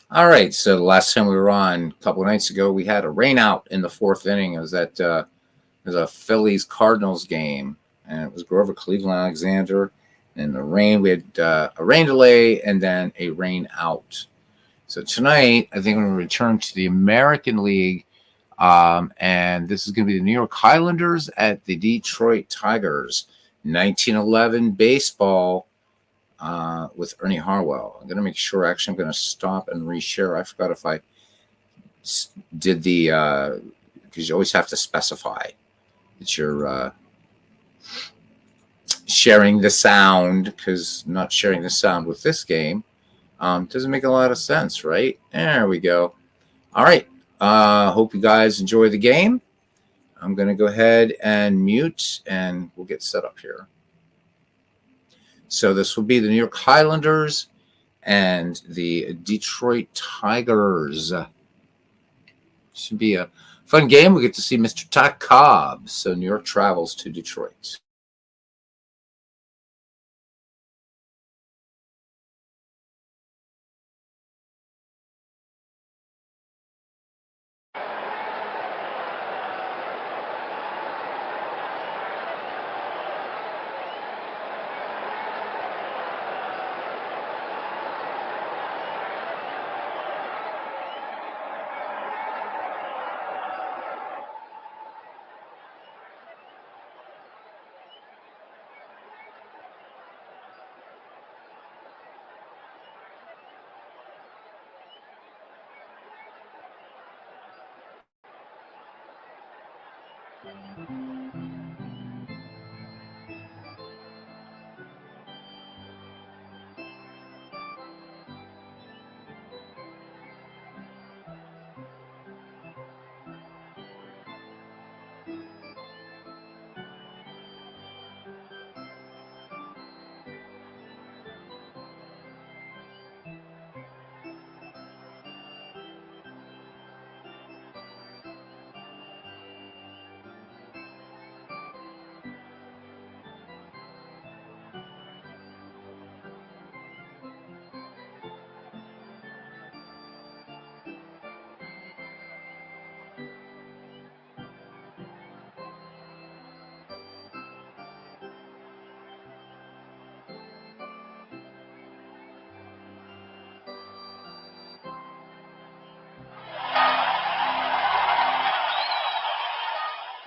All right, so the last time we were on a couple of nights ago, we had a rain out in the fourth inning. It was a Phillies Cardinals game, and it was Grover Cleveland Alexander. In the rain, we had a rain delay and then a rain out. So tonight, I think we're going to return to the American League, and this is going to be the New York Highlanders at the Detroit Tigers. 1911 baseball with Ernie Harwell. I'm going to make sure, actually, I'm going to stop and reshare. I forgot if I did the, because you always have to specify that you're sharing the sound, because not sharing the sound with this game doesn't make a lot of sense, right? There we go. All right. Hope you guys enjoy the game. I'm going to go ahead and mute, and we'll get set up here. So this will be the New York Highlanders and the Detroit Tigers. Should be a fun game. We get to see Mr. Ty Cobb. So New York travels to Detroit.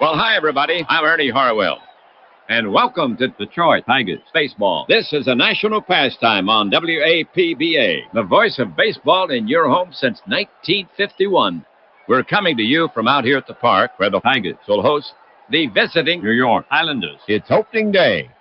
Well, hi, everybody. I'm Ernie Harwell. And welcome to Detroit Tigers Baseball. This is a national pastime on APBA, the voice of baseball in your home since 1951. We're coming to you from out here at the park where the Tigers will host the visiting New York Highlanders. It's opening day.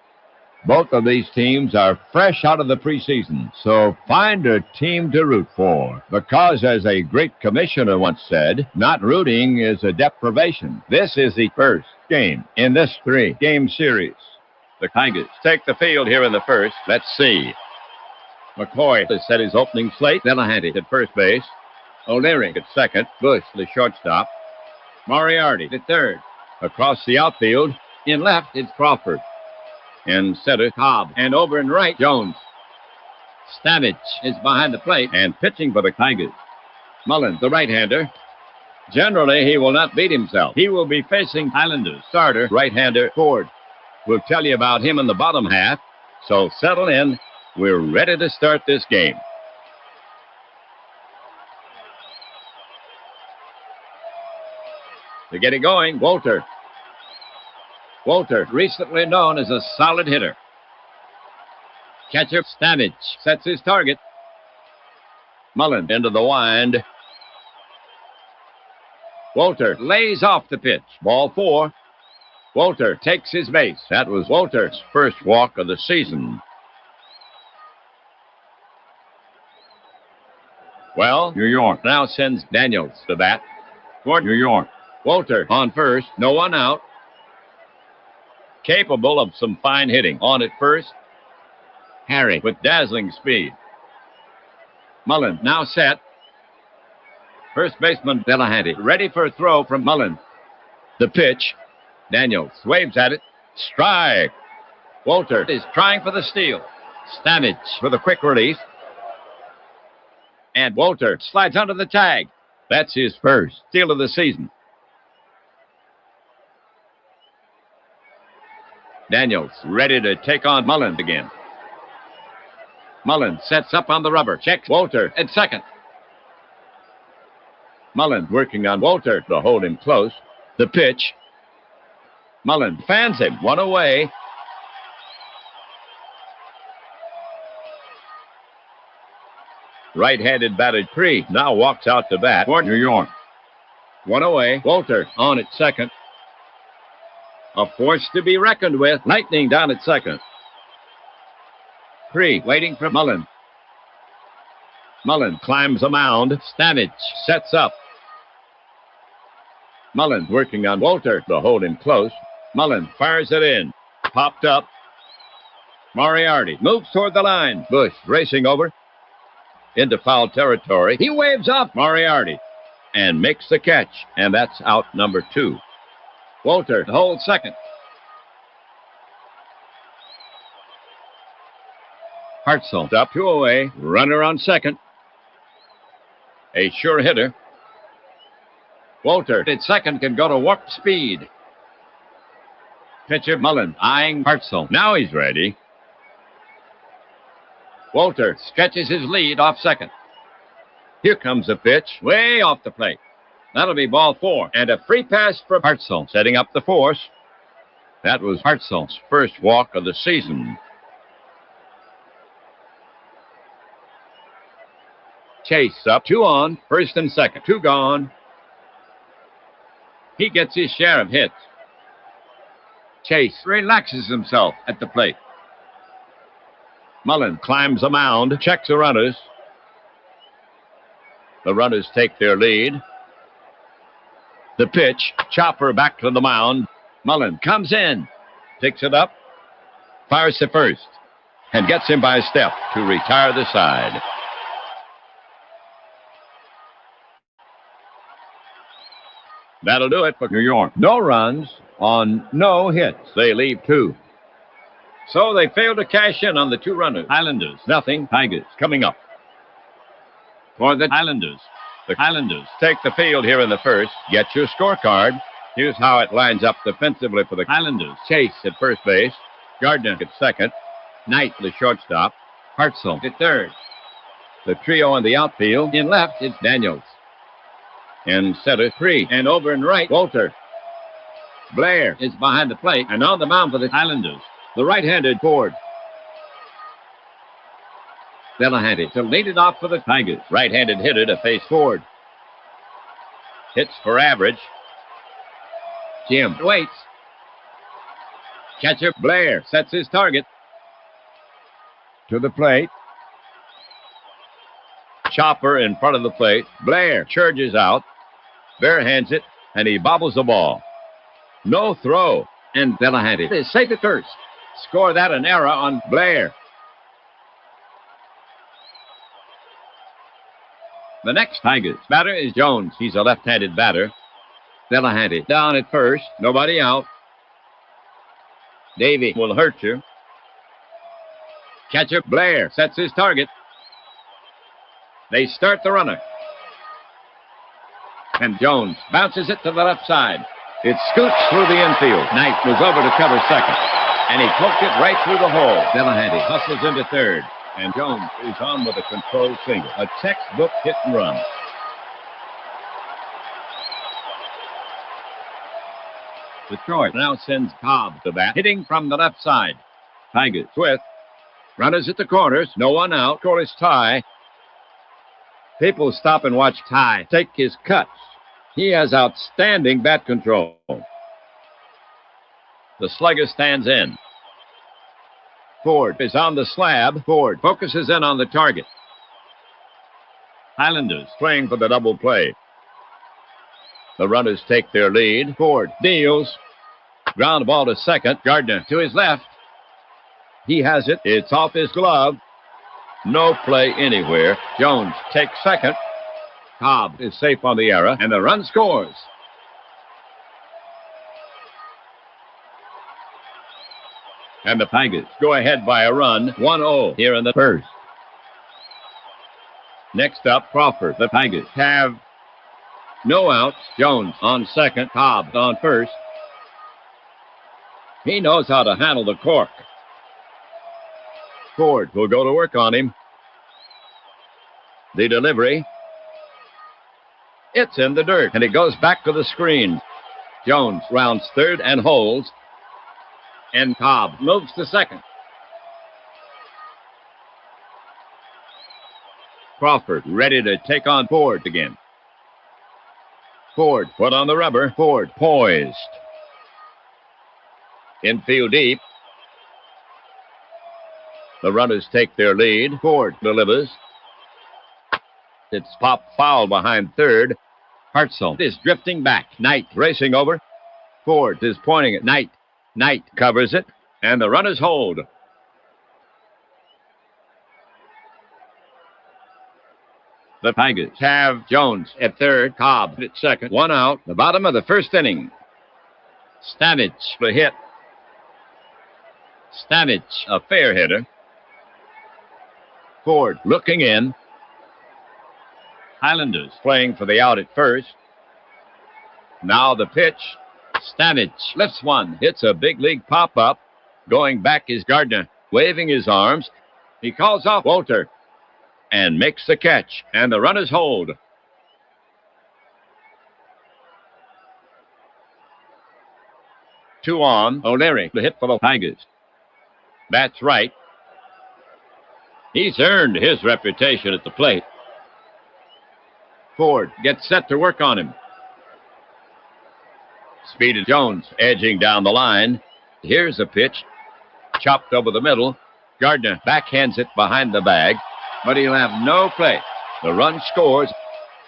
Both of these teams are fresh out of the preseason, so find a team to root for. Because, as a great commissioner once said, not rooting is a deprivation. This is the first game in this three-game series. The Tigers take the field here in the first. Let's see. McCoy has set his opening slate. Delahanty at first base. O'Leary at second. Bush, the shortstop. Moriarty at third. Across the outfield, in left, it's Crawford. In center, Cobb. And over in right, Jones. Stavich is behind the plate and pitching for the Tigers. Mullen, the right-hander. Generally, he will not beat himself. He will be facing Highlanders starter, right-hander Ford. We'll tell you about him in the bottom half. So settle in. We're ready to start this game. To get it going, Walter. Walter, recently known as a solid hitter. Catcher Stavich sets his target. Mullen into the wind. Walter lays off the pitch. Ball 4. Walter takes his base. That was Walter's first walk of the season. Well, New York now sends Daniels to bat toward New York. Walter on first, no one out. Capable of some fine hitting. On at first, Harry with dazzling speed. Mullen now set. First baseman Delahanty ready for a throw from Mullen. The pitch. Daniels waves at it. Strike. Walter is trying for the steal. Stavich with a quick release. And Walter slides under the tag. That's his first steal of the season. Daniels ready to take on Mullins again. Mullins sets up on the rubber. Checks Walter at second. Mullins working on Walter to hold him close. The pitch. Mullins fans him. One away. Right-handed batted Cree now walks out to bat for New York. One away. Walter on at second. A force to be reckoned with. Lightning down at second. Cree waiting for Mullins. Mullins climbs a mound. Stanage sets up. Mullins working on Walter to hold him close. Mullins fires it in. Popped up. Moriarty moves toward the line. Bush racing over. Into foul territory. He waves off Moriarty and makes the catch. And that's out number 2. Walter holds second. Hartzell up 2 away. Runner on second. A sure hitter. Walter at second can go to warp speed. Pitcher Mullins eyeing Hartzell. Now he's ready. Walter stretches his lead off second. Here comes the pitch, way off the plate. That'll be ball 4. And a free pass for Hartzell, setting up the force. That was Hartzell's first walk of the season. Chase up, 2 on, first and second. 2 gone. He gets his share of hits. Chase relaxes himself at the plate. Mullins climbs a mound, checks the runners. The runners take their lead. The pitch, chopper back to the mound. Mullins comes in, picks it up, fires to first, and gets him by a step to retire the side. That'll do it for New York. No runs on no hits. They leave 2. So they fail to cash in on the 2 runners. Islanders, nothing. Tigers coming up. For the Islanders take the field here in the first. Get your scorecard. Here's how it lines up defensively for the Islanders. Chase at first base. Gardner at second. Knight, the shortstop. Hartzell at third. The trio in the outfield. In left, it's Daniels. In center, Cree. And over in right, Walter. Blair is behind the plate. And on the mound for the Islanders, the right-handed Ford. Delahanty to lead it off for the Tigers. Right-handed hitter to face Ford. Hits for average. Jim waits. Catcher Blair sets his target. To the plate. Chopper in front of the plate. Blair charges out. Barehands it, and he bobbles the ball. No throw. And Delahanty is safe at first. Score that an error on Blair. The next Tigers batter is Jones. He's a left-handed batter. Delahanty down at first. Nobody out. Davey will hurt you. Catcher Blair sets his target. They start the runner. And Jones bounces it to the left side. It scoots through the infield. Knight was over to cover second. And he poked it right through the hole. Delahanty hustles into third. And Jones is on with a controlled single. A textbook hit and run. Detroit now sends Cobb to bat, hitting from the left side. Tigers with runners at the corners. No one out. Score is tie. People stop and watch Ty take his cuts. He has outstanding bat control. The slugger stands in. Ford is on the slab. Ford focuses in on the target. Highlanders playing for the double play. The runners take their lead. Ford deals. Ground ball to second. Gardner to his left. He has it. It's off his glove. No play anywhere. Jones takes second. Cobb is safe on the error, and the run scores. And the Tigers go ahead by a run, 1-0 here in the first. Next up, Crawford. The Tigers have no outs. Jones on second. Cobb on first. He knows how to handle the cork. Ford will go to work on him. The delivery. It's in the dirt, and it goes back to the screen. Jones rounds third and holds. And Cobb moves to second. Crawford ready to take on Ford again. Ford put on the rubber. Ford poised. Infield deep. The runners take their lead. Ford delivers. It's popped foul behind third. Hartzell is drifting back. Knight racing over. Ford is pointing at Knight. Knight covers it, and the runners hold. The Tigers have Jones at third, Cobb at second. One out, the bottom of the first inning. Stanich, the hit. Stanich, a fair hitter. Ford looking in. Highlanders playing for the out at first. Now the pitch. Stanich lifts one. Hits a big league pop-up. Going back is Gardner, waving his arms. He calls off Walter and makes the catch, and the runners hold. Two on. O'Leary, the hit for the Tigers. That's right. He's earned his reputation at the plate. Ford gets set to work on him. Speed of Jones edging down the line. Here's a pitch. Chopped over the middle. Gardner backhands it behind the bag, but he'll have no play. The run scores,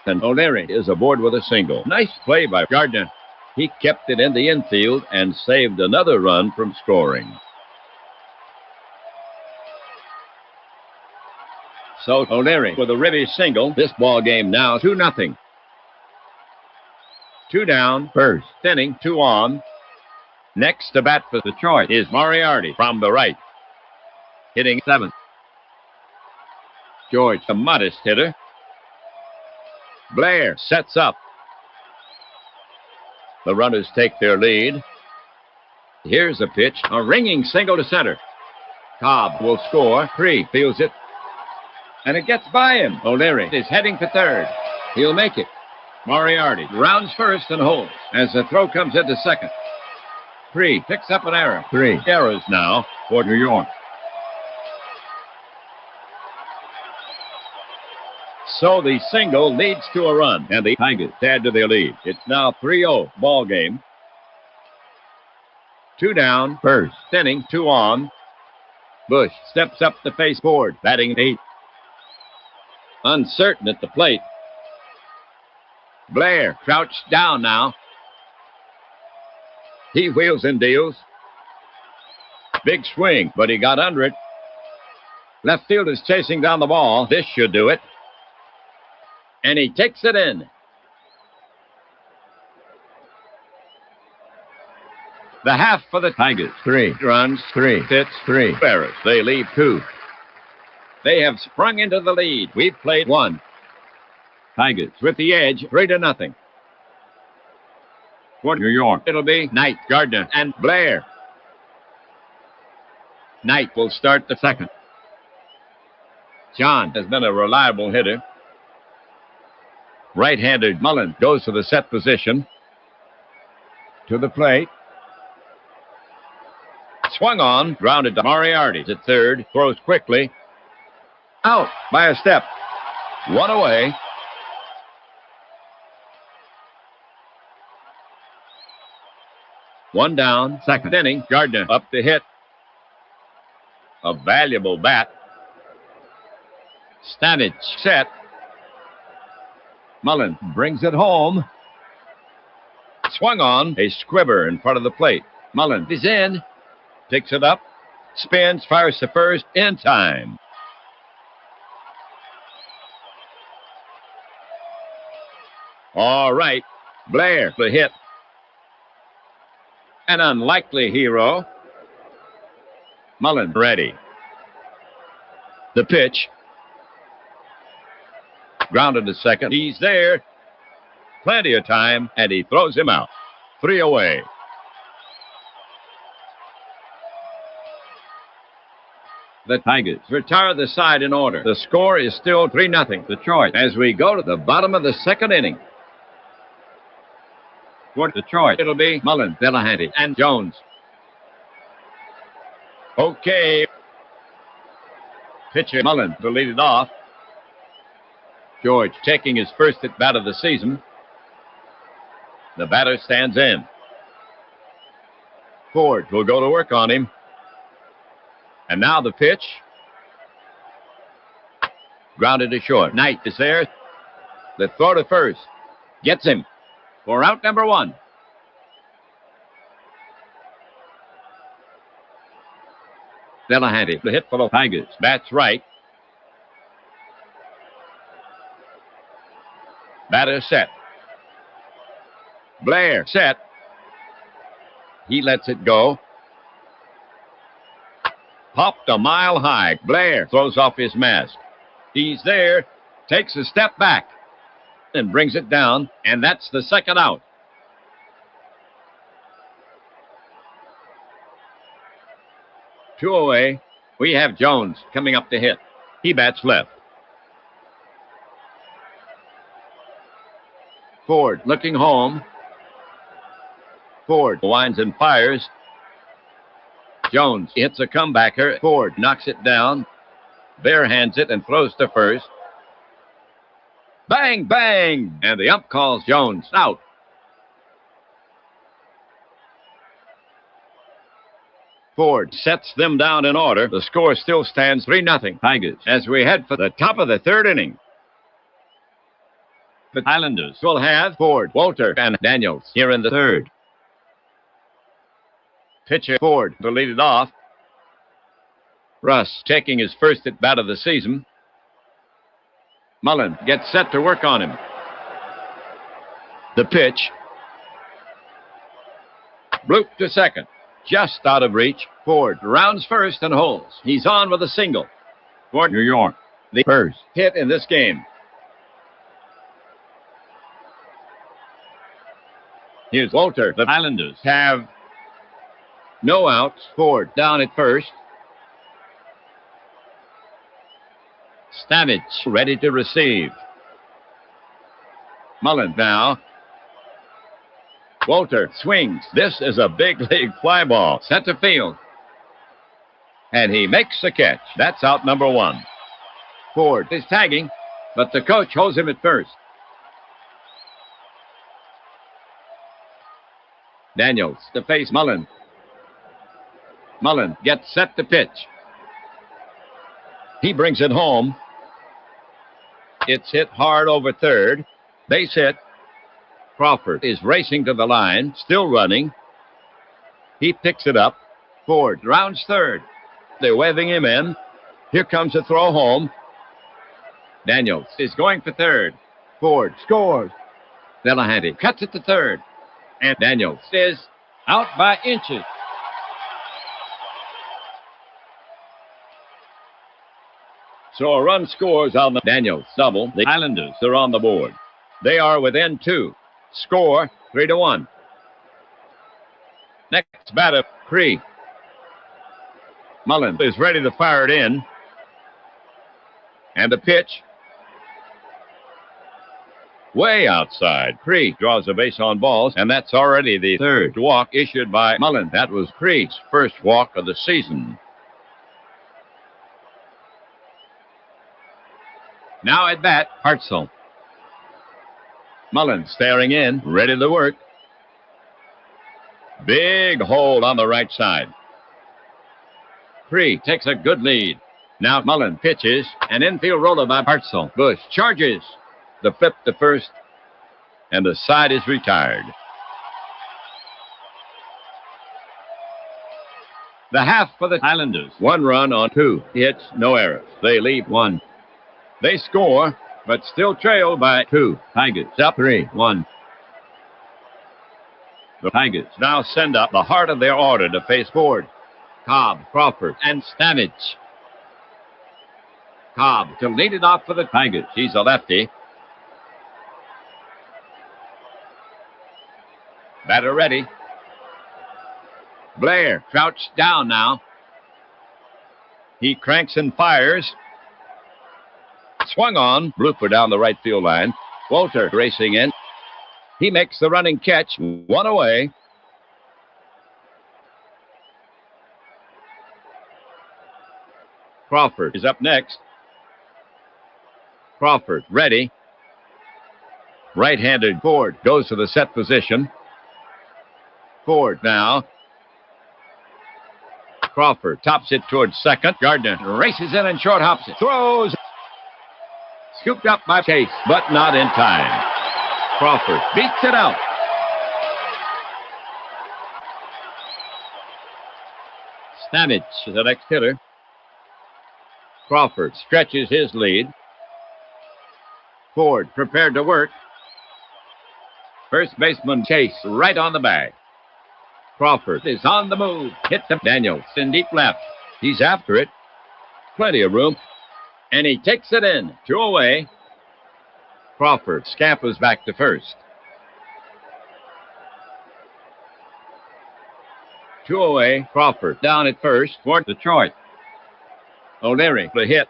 and O'Leary is aboard with a single. Nice play by Gardner. He kept it in the infield and saved another run from scoring. So O'Leary with a ribby single. This ball game now 2-0. Two down, first inning, two on. Next to bat for Detroit is Moriarty from the right, hitting seventh. George, a modest hitter. Blair sets up. The runners take their lead. Here's a pitch, a ringing single to center. Cobb will score. Cree fields it, and it gets by him. O'Leary is heading for third. He'll make it. Moriarty rounds first and holds as the throw comes into second. Cree picks up an error. 3 errors now for New York. So the single leads to a run, and the Tigers add to their lead. It's now 3-0 ball game. Two down, first inning, two on. Bush steps up to face Ford, batting 8th. Uncertain at the plate. Blair crouched down now. He wheels and deals. Big swing, but he got under it. Left field is chasing down the ball. This should do it. And he takes it in. The half for the Tigers. 3 runs, 3 hits, 3 errors. They leave 2. They have sprung into the lead. We've played 1. Tigers with the edge, 3-0. For New York, it'll be Knight, Gardner, and Blair. Knight will start the second. John has been a reliable hitter. Right-handed Mullen goes to the set position. To the plate. Swung on, grounded to Moriarty at third, throws quickly. Out by a step. One away. One down, second inning. Gardner up to hit. A valuable bat. Stanich set. Mullen brings it home. Swung on, a squibber in front of the plate. Mullen is in. Picks it up. Spins, fires to first in time. All right. Blair, the hit. An unlikely hero. Mullen ready. The pitch. grounded to second. He's there. Plenty of time, and he throws him out. 3 away. The Tigers retire the side in order. The score is still 3-0 Detroit as we go to the bottom of the second inning. For Detroit, it'll be Mullen, Delahanty, and Jones. Okay. Pitcher Mullen to lead it off. George taking his first at bat of the season. The batter stands in. Ford will go to work on him. And now the pitch. Grounded to short. Knight is there. The throw to first. Gets him for out number 1. Delahanty, the hit for the Tigers. Bats right. Batter set. Blair set. He lets it go. Popped a mile high. Blair throws off his mask. He's there. Takes a step back. And brings it down. And that's the second out. Two away. We have Jones coming up to hit. He bats left. Ford looking home. Ford winds and fires. Jones hits a comebacker. Ford knocks it down. Barehands it and throws to first. Bang, bang! And the ump calls Jones out. Ford sets them down in order. The score still stands 3-0 Tigers as we head for the top of the third inning. The Islanders will have Ford, Walter, and Daniels here in the third. Pitcher Ford to lead it off. Russ taking his first at bat of the season. Mullen gets set to work on him. The pitch. Bloop to second. Just out of reach. Ford rounds first and holds. He's on with a single. For New York, the first hit in this game. Here's Walter. The Islanders have no outs. Ford down at first. Stamage ready to receive. Mullen now. Walter swings. This is a big league fly ball. Center field. And he makes the catch. That's out number 1. Ford is tagging, but the coach holds him at first. Daniels to face Mullen. Mullen gets set to pitch. He brings it home. It's hit hard over third. Base hit. Crawford is racing to the line, still running. He picks it up. Ford rounds third. They're waving him in. Here comes a throw home. Daniels is going for third. Ford scores. Delahanty cuts it to third. And Daniels is out by inches. So a run scores on the Daniels double. The Islanders are on the board. They are within 2. Score 3-1. Next batter, Cree. Mullen is ready to fire it in. And the pitch. Way outside. Cree draws a base on balls, and that's already the third walk issued by Mullen. That was Cree's first walk of the season. Now at bat, Hartzell. Mullen staring in, ready to work. Big hold on the right side. Cree takes a good lead. Now Mullen pitches, an infield roller by Hartzell. Bush charges. The flip to first, and the side is retired. The half for the Islanders. 1 run on 2 hits, no errors. They leave 1. They score, but still trail by 2. Tigers up 3-1. The Tigers now send up the heart of their order to face Ford, Cobb, Crawford, and Stamage. Cobb to lead it off for the Tigers. He's a lefty. Batter ready. Blair crouched down now. He cranks and fires. Swung on. Blooper down the right field line. Walter racing in. He makes the running catch. One away. Crawford is up next. Crawford ready. Right-handed Ford goes to the set position. Ford now. Crawford tops it towards second. Gardner races in and short hops it. Throws. Scooped up by Chase, but not in time. Crawford beats it out. Stanich is the next hitter. Crawford stretches his lead. Ford prepared to work. First baseman Chase right on the bag. Crawford is on the move. Hit the Daniels in deep left. He's after it. Plenty of room. And he takes it in. 2 away. Crawford scampers back to first. 2 away. Crawford down at first for Detroit. O'Leary the hit.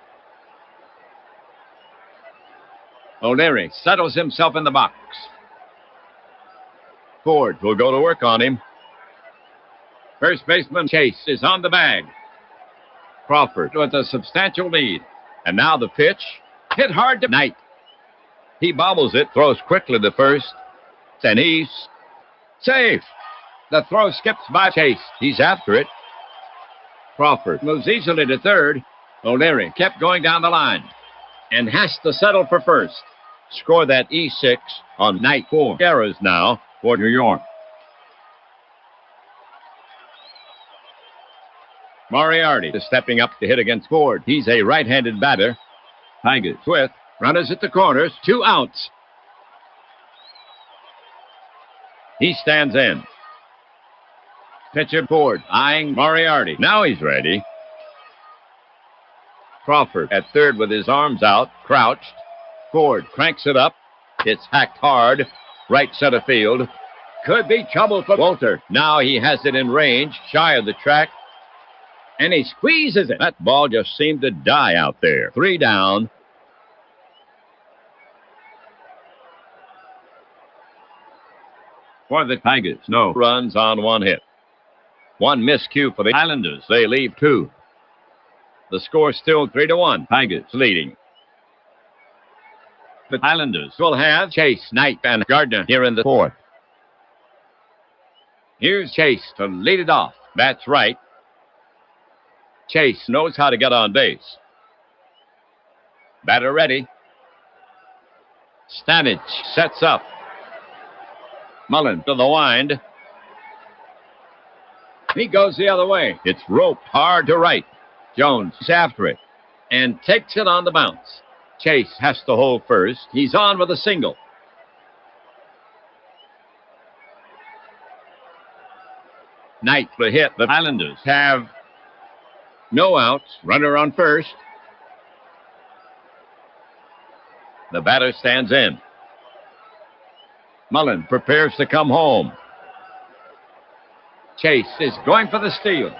O'Leary settles himself in the box. Ford will go to work on him. First baseman Chase is on the bag. Crawford with a substantial lead. And now the pitch. Hit hard to Knight. He bobbles it, throws quickly to first. And he's safe. The throw skips by Chase. He's after it. Crawford moves easily to third. O'Leary kept going down the line and has to settle for first. Score that E6 on Knight. 4 errors now for New York. Moriarty is stepping up to hit against Ford. He's a right-handed batter. Tigers with runners at the corners. 2 outs. He stands in. Pitcher Ford eyeing Moriarty. Now he's ready. Crawford at third with his arms out, crouched. Ford cranks it up. It's hacked hard. Right center field. Could be trouble for Walter. Now he has it in range, shy of the track. And he squeezes it. That ball just seemed to die out there. 3 down. For the Tigers, no runs on 1 hit. 1 miscue for the Islanders. They leave 2. The score still 3-1. Tigers leading. The Islanders will have Chase, Knight, and Gardner here in the 4th. Here's Chase to lead it off. That's right. Chase knows how to get on base. Batter ready. Stanich sets up. Mullen to the wind. He goes the other way. It's roped hard to right. Jones is after it and takes it on the bounce. Chase has to hold first. He's on with a single. Knight for hit. The Islanders have no outs. Runner on first. The batter stands in. Mullen prepares to come home. Chase is going for the steal.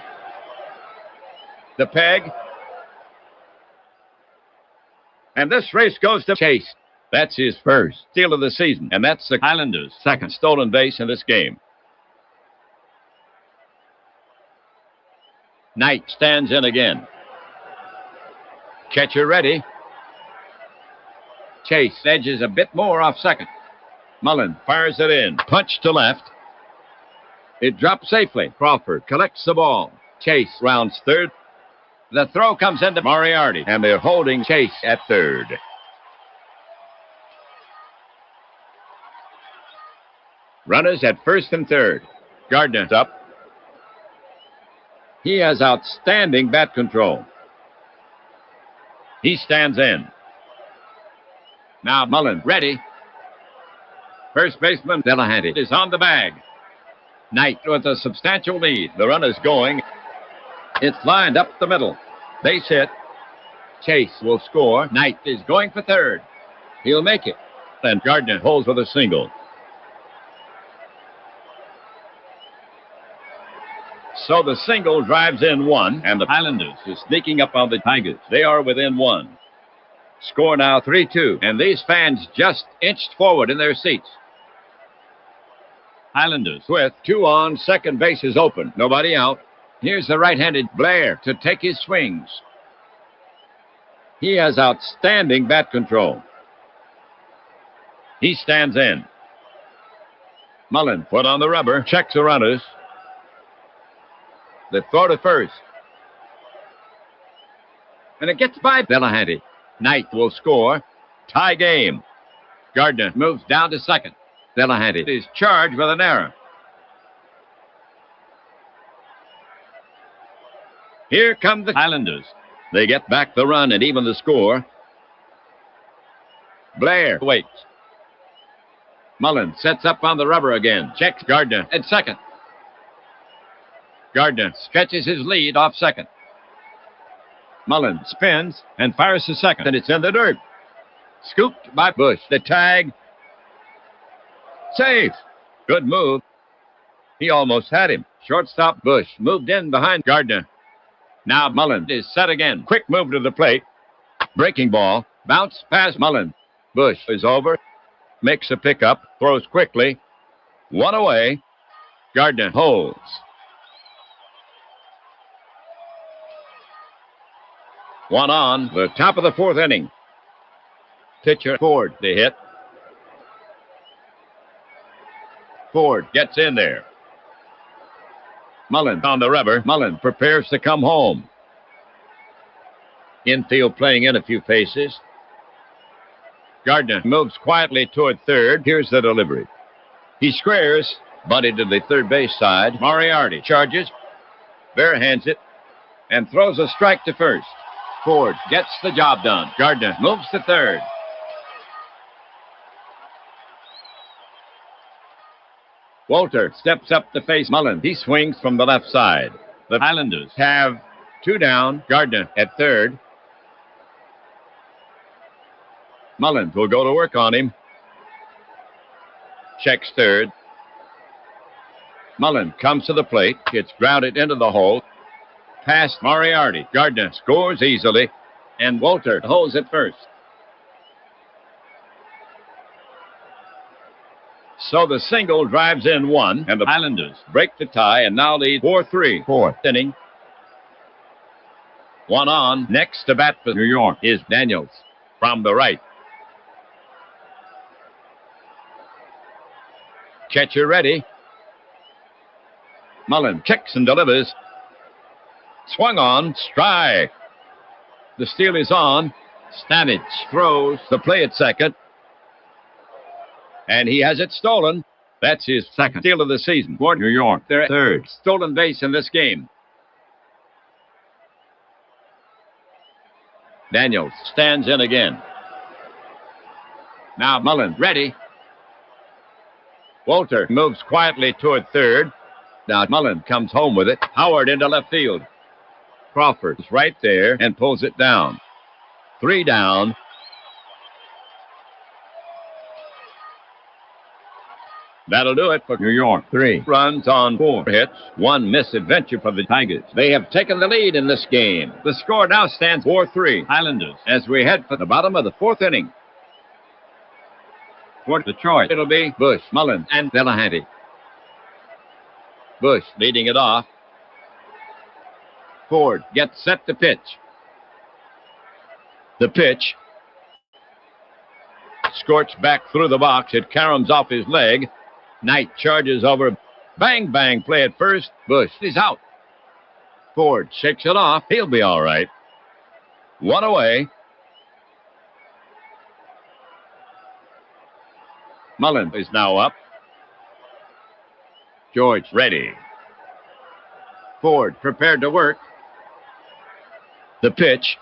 The peg. And this race goes to Chase. That's his first steal of the season. And that's the Islanders' second stolen base in this game. Knight stands in again. Catcher ready. Chase edges a bit more off second. Mullen fires it in. Punch to left. It drops safely. Crawford collects the ball. Chase rounds third. The throw comes into Moriarty, and they're holding Chase at third. Runners at first and third. Gardner's up. He has outstanding bat control. He stands in. Now Mullen ready. First baseman Delahanty is on the bag. Knight with a substantial lead. The runner's going. It's lined up the middle. Base hit. Chase will score. Knight is going for third. He'll make it. And Gardner holds with a single. So the single drives in one, and the Highlanders is sneaking up on the Tigers. They are within one. Score now 3-2, and these fans just inched forward in their seats. Highlanders with two on, second base is open. Nobody out. Here's the right-handed Blair to take his swings. He has outstanding bat control. He stands in. Mullen put on the rubber, checks the runners. They throw to first. And it gets by Delahanty. Knight will score. Tie game. Gardner moves down to second. Delahanty is charged with an error. Here come the Highlanders. They get back the run and even the score. Blair waits. Mullen sets up on the rubber again. Checks Gardner at second. Gardner stretches his lead off second. Mullen spins and fires to second, and it's in the dirt. Scooped by Bush. The tag. Safe. Good move. He almost had him. Shortstop Bush moved in behind Gardner. Now Mullen is set again. Quick move to the plate. Breaking ball. Bounce past Mullen. Bush is over. Makes a pickup. Throws quickly. One away. Gardner holds. One on. The top of the fourth inning. Pitcher Ford to hit. Ford gets in there. Mullen on the rubber. Mullen prepares to come home. Infield playing in a few paces. Gardner moves quietly toward third. Here's the delivery. He squares. Bunted to the third base side. Moriarty charges. Barehands it. And throws a strike to first. Ford gets the job done. Gardner moves to third. Walter steps up to face Mullen. He swings from the left side. The Highlanders have two down. Gardner at third. Mullen will go to work on him. Checks third. Mullen comes to the plate. It's grounded into the hole. Past Moriarty. Gardner scores easily. And Walter holds at first. So the single drives in one, and the Highlanders break the tie and now lead 4-3. Fourth inning. One on. Next to bat for New York is Daniels from the right. Catcher ready. Mullen kicks and delivers. Swung on. Strike. The steal is on. Stanich throws the play at second. And he has it stolen. That's his second steal of the season for New York. Their third stolen base in this game. Daniels stands in again. Now Mullen ready. Walter moves quietly toward third. Now Mullen comes home with it. Howard into left field. Crawford is right there and pulls it down. Three down. That'll do it for New York. 3 runs on 4 hits. 1 misadventure for the Tigers. They have taken the lead in this game. The score now stands 4-3. Highlanders as we head for the bottom of the fourth inning. For Detroit, it'll be Bush, Mullen, and Delahanty. Bush leading it off. Ford gets set to pitch. The pitch. Scorched back through the box. It caroms off his leg. Knight charges over. Bang, bang, play at first. Bush is out. Ford shakes it off. He'll be all right. One away. Mullen is now up. George ready. Ford prepared to work. The pitch.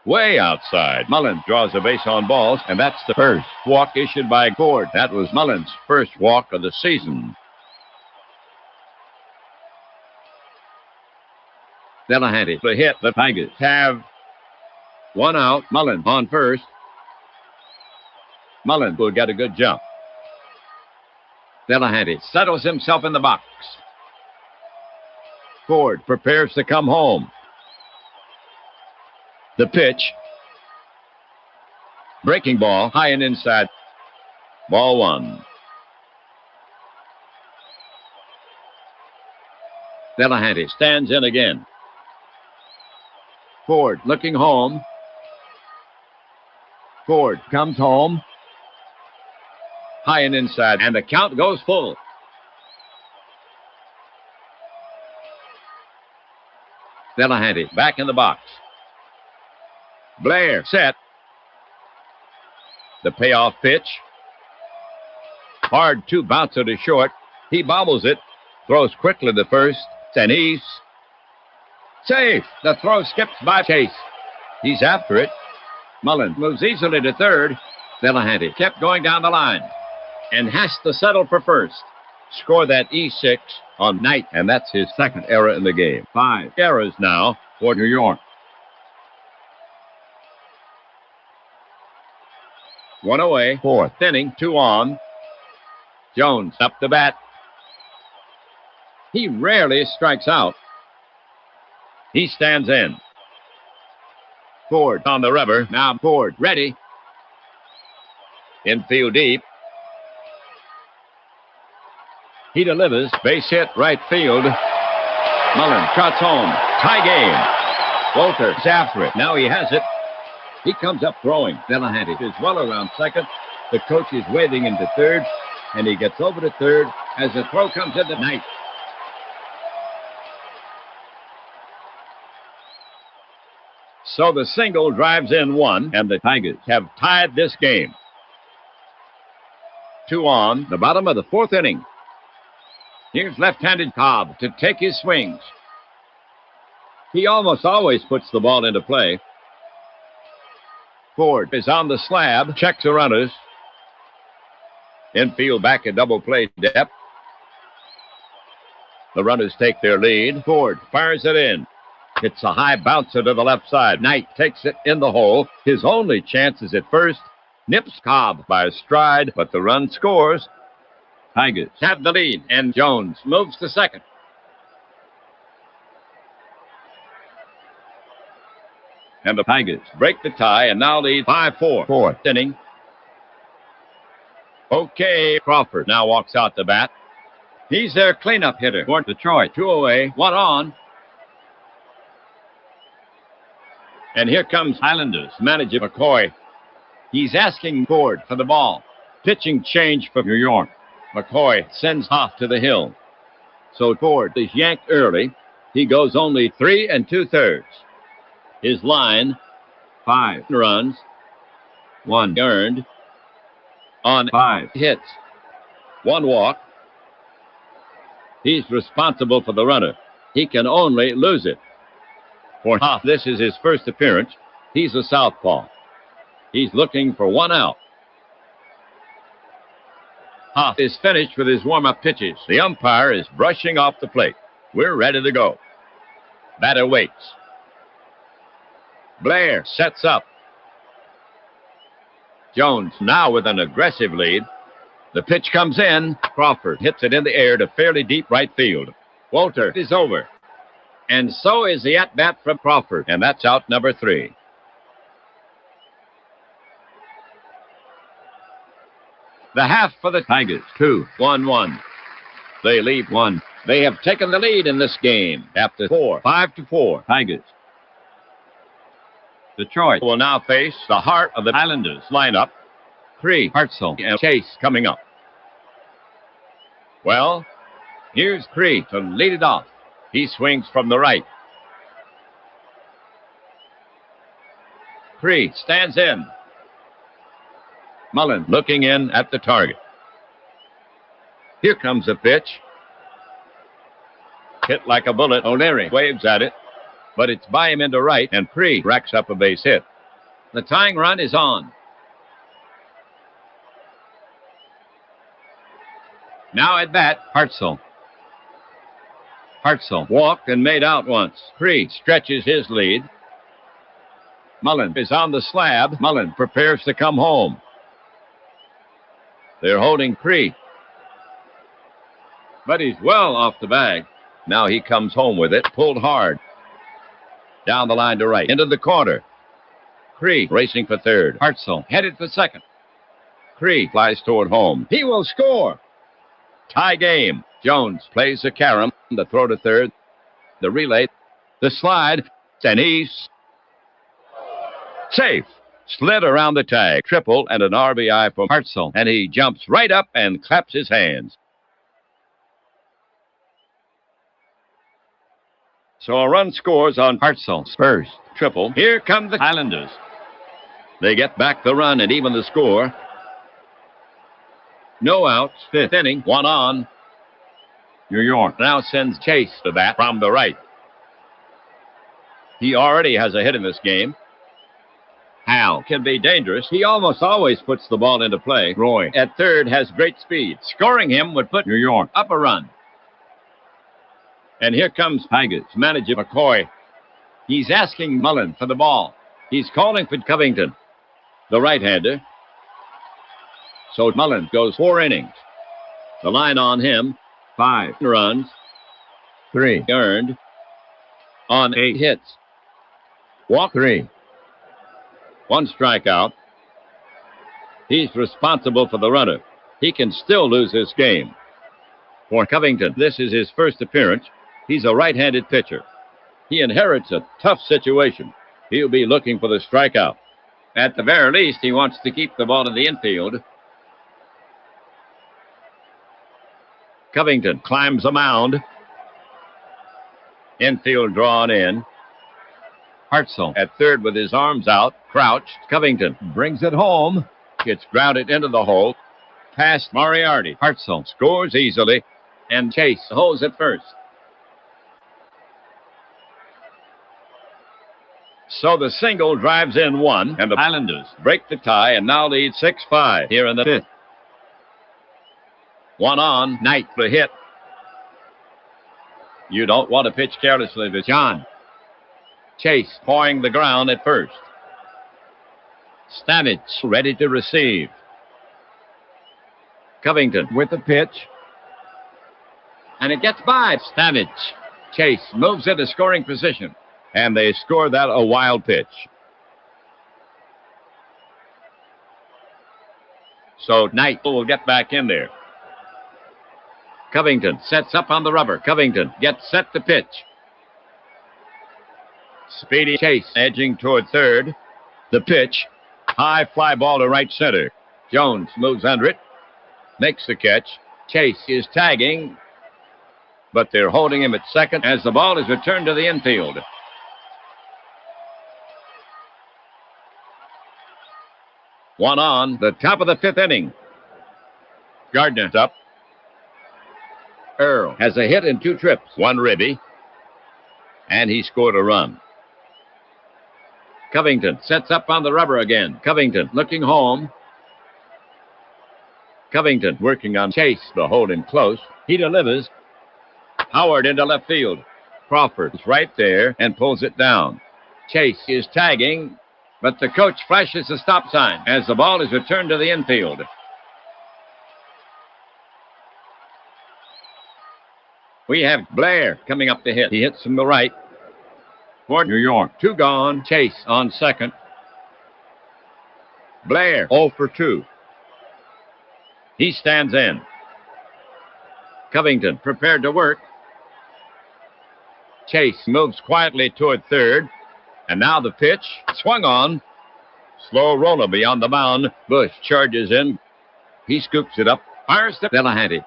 Way outside. Mullen draws a base on balls, and that's the first walk issued by Ford. That was Mullen's first walk of the season. Delahanty to hit. The Tigers have one out. Mullen on first. Mullen will get a good jump. Delahanty settles himself in the box. Ford prepares to come home. The pitch. Breaking ball, high and inside. Ball one. Delahanty stands in again. Ford looking home. Ford comes home. High and inside, and the count goes full. Delahanty back in the box. Blair set. The payoff pitch. Hard to bounce it to short. He bobbles it. Throws quickly to first. And he's safe. The throw skips by Chase. He's after it. Mullen moves easily to third. Delahanty kept going down the line and has to settle for first. Score that E6 on Knight, and that's his second error in the game. 5 errors now for New York. One away, fourth inning, 2 on. Jones up the bat. He rarely strikes out. He stands in. Ford on the rubber. Now Ford ready. Infield deep. He delivers. Base hit right field. Mullen trots home. Tie game. Walter is after it. Now he has it. He comes up throwing. Delahanty is well around second. The coach is waving into third, and he gets over to third as the throw comes into Knight. So the single drives in 1, and the Tigers have tied this game. 2 on, the bottom of the 4th inning. Here's left-handed Cobb to take his swings. He almost always puts the ball into play. Ford is on the slab, checks the runners. Infield back at double play depth. The runners take their lead. Ford fires it in. It's a high bouncer to the left side. Knight takes it in the hole. His only chance is at first. Nips Cobb by a stride, but the run scores. Tigers have the lead, and Jones moves to second. And the Tigers break the tie and now lead 5-4. 4th inning. Okay, Crawford now walks out the bat. He's their cleanup hitter for Detroit. 2 away, 1 on. And here comes Islanders manager McCoy. He's asking Ford for the ball. Pitching change for New York. McCoy sends Hoff to the hill. So Ford is yanked early. He goes only 3 2/3. His line, 5 runs, 1 earned, on 5 hits, 1 walk. He's responsible for the runner. He can only lose it. For Hoff, this is his first appearance. He's a southpaw. He's looking for 1 out. Hoff is finished with his warm-up pitches. The umpire is brushing off the plate. We're ready to go. Batter waits. Blair sets up. Jones now with an aggressive lead. The pitch comes in. Crawford hits it in the air to fairly deep right field. Walter is over. And so is the at-bat from Crawford. And that's out number 3. The half for the Tigers. 2-1-1. They lead 1. They have taken the lead in this game after 4. 5-4. Tigers. Detroit will now face the heart of the Islanders lineup. Cree, Hartzell, and Chase coming up. Well, here's Cree to lead it off. He swings from the right. Cree stands in. Mullen looking in at the target. Here comes a pitch. Hit like a bullet. O'Leary waves at it, but it's by him into right, and Cree racks up a base hit. The tying run is on. Now at bat, Hartzell. Hartzell walked and made out once. Cree stretches his lead. Mullen is on the slab. Mullen prepares to come home. They're holding Cree. but he's well off the bag. Now he comes home with it, pulled hard. Down the line to right, into the corner. Cree racing for third. Hartzell headed for second. Cree flies toward home. He will score. Tie game. Jones plays the carom, the throw to third, the relay, the slide, and he's safe. Slid around the tag. Triple and an RBI for Hartzell, and he jumps right up and claps his hands. So a run scores on Hartzell's first triple. Here come the Islanders. They get back the run and even the score. No outs, fifth inning, one on. New York now sends Chase to bat from the right. He already has a hit in this game. Hal can be dangerous. He almost always puts the ball into play. Roy at third has great speed. Scoring him would put New York up a run. And here comes Tigers manager McCoy. He's asking Mullen for the ball. He's calling for Covington, the right-hander. So Mullen goes 4 innings. The line on him, 5 runs, 3 earned on 8 hits. Walk 3. 1 strikeout. He's responsible for the runner. He can still lose this game. For Covington, this is his first appearance. He's a right-handed pitcher. He inherits a tough situation. He'll be looking for the strikeout. At the very least, he wants to keep the ball in the infield. Covington climbs a mound. Infield drawn in. Hartzell at third with his arms out, crouched. Covington brings it home. Gets grounded into the hole. Past Moriarty. Hartzell scores easily, and Chase holds at first. So the single drives in 1, and the Islanders break the tie and now lead 6-5 here in the 5th. 1 on, Knight for a hit. You don't want to pitch carelessly with John. Chase pawing the ground at first. Stamets ready to receive. Covington with the pitch. And it gets by Stamets. Chase moves into scoring position. And they score that a wild pitch. So Knight will get back in there. Covington sets up on the rubber. Covington gets set to pitch. Speedy Chase edging toward third. The pitch. High fly ball to right center. Jones moves under it. Makes the catch. Chase is tagging. But they're holding him at second as the ball is returned to the infield. One on, the top of the 5th inning. Gardner's up. Earl has a hit in 2 trips, 1 ribby, and he scored a run. Covington sets up on the rubber again. Covington looking home. Covington working on Chase to hold him close. He delivers. Howard into left field. Crawford is right there and pulls it down. Chase is tagging, but the coach flashes the stop sign as the ball is returned to the infield. We have Blair coming up to hit. He hits from the right for New York. 2 gone. Chase on second. Blair 0 for 2. He stands in. Covington prepared to work. Chase moves quietly toward third. And now the pitch, swung on. Slow roller beyond the mound. Bush charges in. He scoops it up. Fires to Delahanty.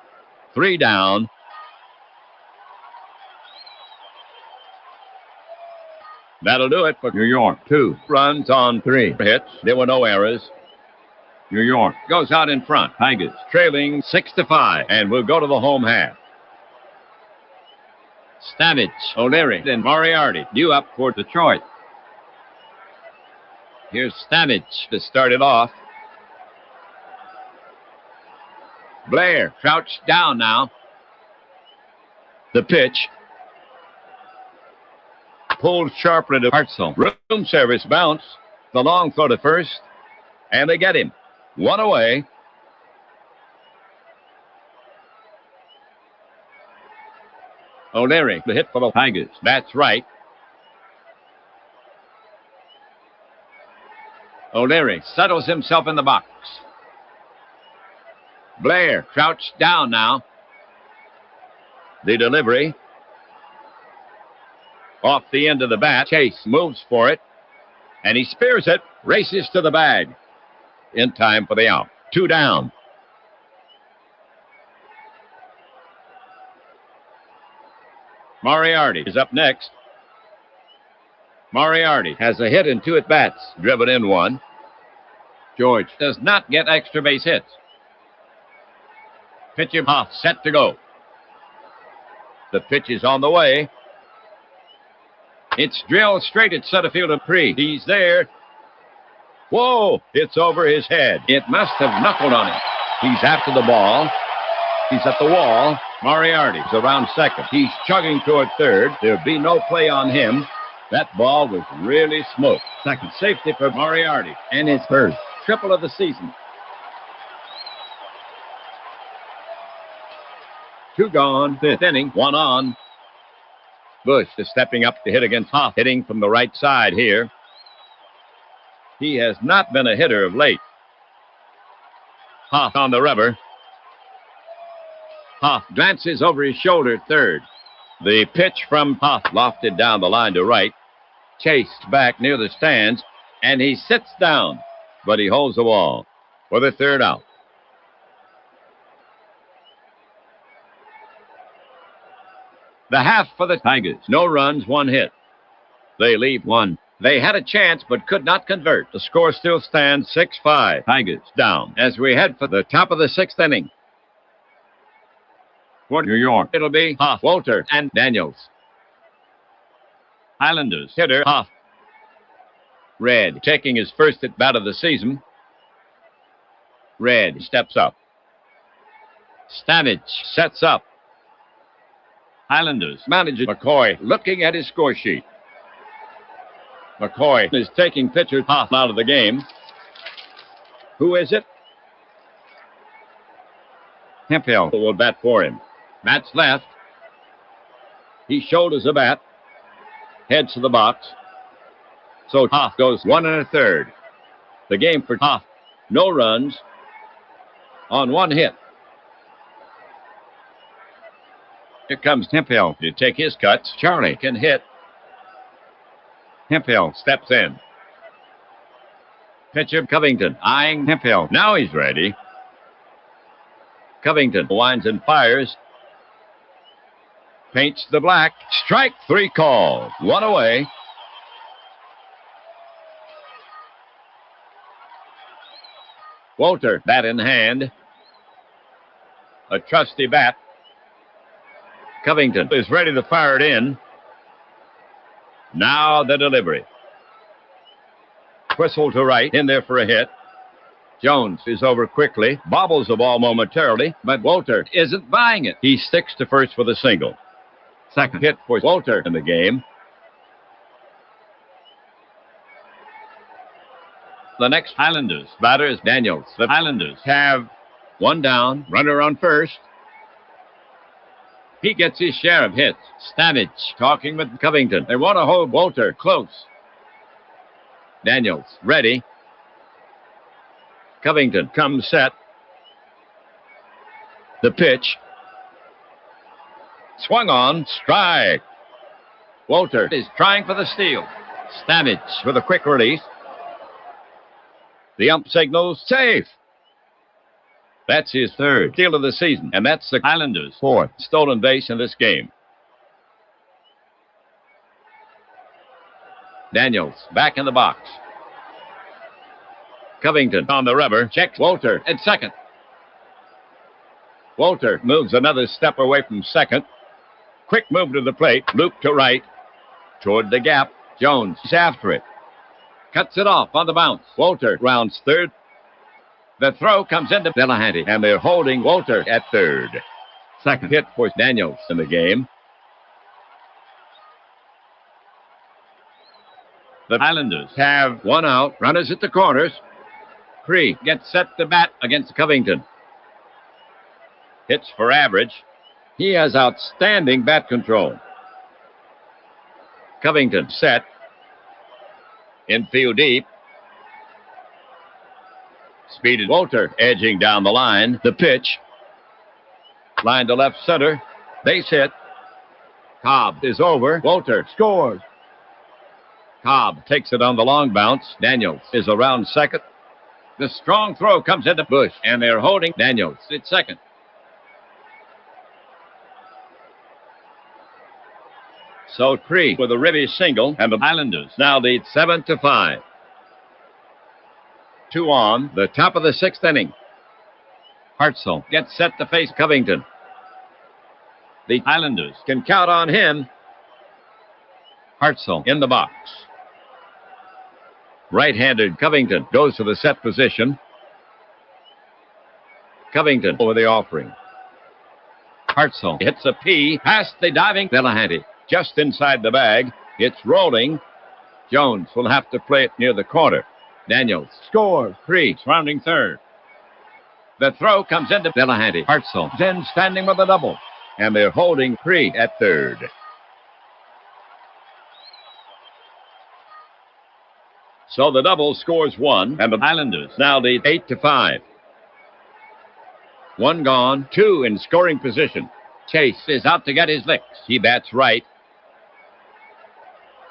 3 down. That'll do it for New York. 2 runs on 3 hits. There were no errors. New York goes out in front. Tigers trailing 6-5. And we'll go to the home half. Stamets, O'Leary, and Moriarty due up for Detroit. Here's Stamets to start it off. Blair crouched down now. The pitch. Pulled sharply to Hartzell. Room service bounce. The long throw to first. And they get him. 1 away. O'Leary, the hit for the Tigers. That's right. O'Leary settles himself in the box. Blair crouched down now. The delivery. Off the end of the bat. Chase moves for it. And he spears it. Races to the bag. In time for the out. 2 down. Moriarty is up next. Moriarty has a hit and 2 at-bats. Driven in 1. George does not get extra base hits. Pitcher set to go. The pitch is on the way. It's drilled straight at center fielder Pre. He's there. Whoa! It's over his head. It must have knuckled on him. He's after the ball. He's at the wall. Moriarty's around second. He's chugging toward third. There'll be no play on him. That ball was really smooth. Second safety for Moriarty. And his first triple of the season. 2 gone. 5th inning. 1 on. Bush is stepping up to hit against Hoff. Hitting from the right side here. He has not been a hitter of late. Hoff on the rubber. Hoff glances over his shoulder at third. The pitch from Hoff lofted down the line to right. Chased back near the stands. And he sits down. But he holds the wall for the 3rd out. The half for the Tigers. No runs, 1 hit. They leave 1. They had a chance but could not convert. The score still stands 6-5. Tigers down as we head for the top of the 6th inning. For New York, it'll be Hoff, Walter, and Daniels. Islanders hitter Hoff. Red taking his first at bat of the season. Red steps up. Stanage sets up. Islanders manager McCoy looking at his score sheet. McCoy is taking pitcher Hoff out of the game. Who is it? Hemphill will bat for him. Bat's left. He shoulders the bat. Heads to the box. So Hoff goes 1 1/3. The game for Hoff. No runs on 1 hit. Here comes Hemphill to take his cuts. Charlie can hit. Hemphill steps in. Pitcher Covington eyeing Hemphill. Now he's ready. Covington winds and fires. Paints the black. Strike 3 call. 1 away. Walter, bat in hand. A trusty bat. Covington is ready to fire it in. Now the delivery. Whistle to right, in there for a hit. Jones is over quickly, bobbles the ball momentarily, but Walter isn't buying it. He sticks to first for the single. Second hit for Walter in the game. The next Highlanders batter is Daniels. The Highlanders have 1 down, runner on first. He gets his share of hits. Stanage talking with Covington. They want to hold Walter close. Daniels ready. Covington comes set. The pitch. Swung on. Strike. Walter is trying for the steal. Stanage with a quick release. The ump signals safe. That's his 3rd steal of the season, and that's the Islanders' 4th stolen base in this game. Daniels back in the box. Covington on the rubber, checks Walter at second. Walter moves another step away from second. Quick move to the plate, loop to right. Toward the gap, Jones is after it. Cuts it off on the bounce. Walter rounds third. The throw comes into Delahanty, and they're holding Walter at third. Second hit for Daniels in the game. The Islanders have 1 out, runners at the corners. Cree gets set to bat against Covington. Hits for average. He has outstanding bat control. Covington set. Infield deep. Speeded Walter edging down the line. The pitch. Line to left center. Base hit. Cobb is over. Walter scores. Cobb takes it on the long bounce. Daniels is around second. The strong throw comes into Bush, and they're holding Daniels at second. So Cree with a ribby single, and the Islanders now lead 7-5. 2 on, the top of the 6th inning. Hartzell gets set to face Covington. The Islanders can count on him. Hartzell in the box. Right-handed Covington goes to the set position. Covington over the offering. Hartzell hits a P past the diving Delahanty. Just inside the bag. It's rolling. Jones will have to play it near the corner. Daniels scores. Cree rounding third. The throw comes into Delahanty. Hartzell then standing with a double. And they're holding Cree at third. So the double scores 1, and the Islanders now lead 8-5. 1 gone, 2 in scoring position. Chase is out to get his licks. He bats right.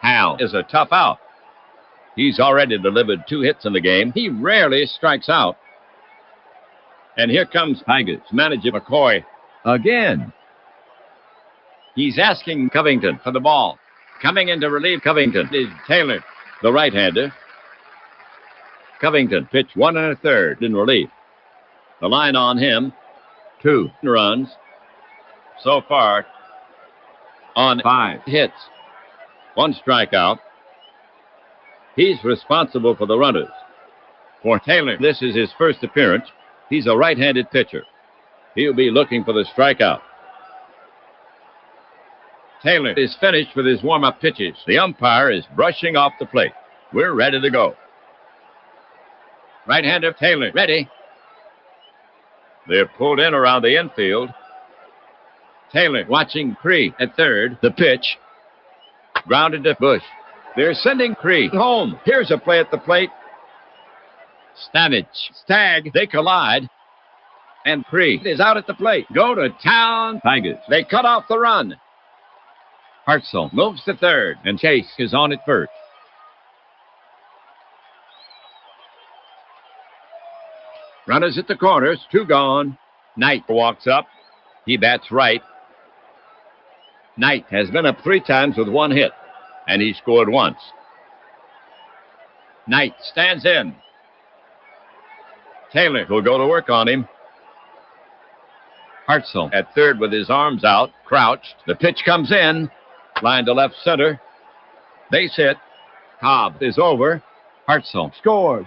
Hal is a tough out. He's already delivered 2 hits in the game. He rarely strikes out. And here comes Tigers manager McCoy again. He's asking Covington for the ball. Coming in to relieve Covington is Taylor, the right-hander. Covington pitched 1 1/3 in relief. The line on him, 2 runs. So far, on 5 hits, 1 strikeout. He's responsible for the runners. For Taylor, this is his first appearance. He's a right-handed pitcher. He'll be looking for the strikeout. Taylor is finished with his warm-up pitches. The umpire is brushing off the plate. We're ready to go. Right-hander Taylor, ready. They're pulled in around the infield. Taylor watching Cree at third. The pitch. Grounded to Bush. They're sending Cree home. Here's a play at the plate. Stanage, Stagg, they collide. And Cree is out at the plate. Go to town, Tigers. They cut off the run. Hartzell moves to third, and Chase is on at first. Runners at the corners, 2 gone. Knight walks up. He bats right. Knight has been up 3 times with 1 hit, and he scored once. Knight stands in. Taylor will go to work on him. Hartzell at third with his arms out, crouched. The pitch comes in. Line to left center. Base hit. Cobb is over. Hartzell scores.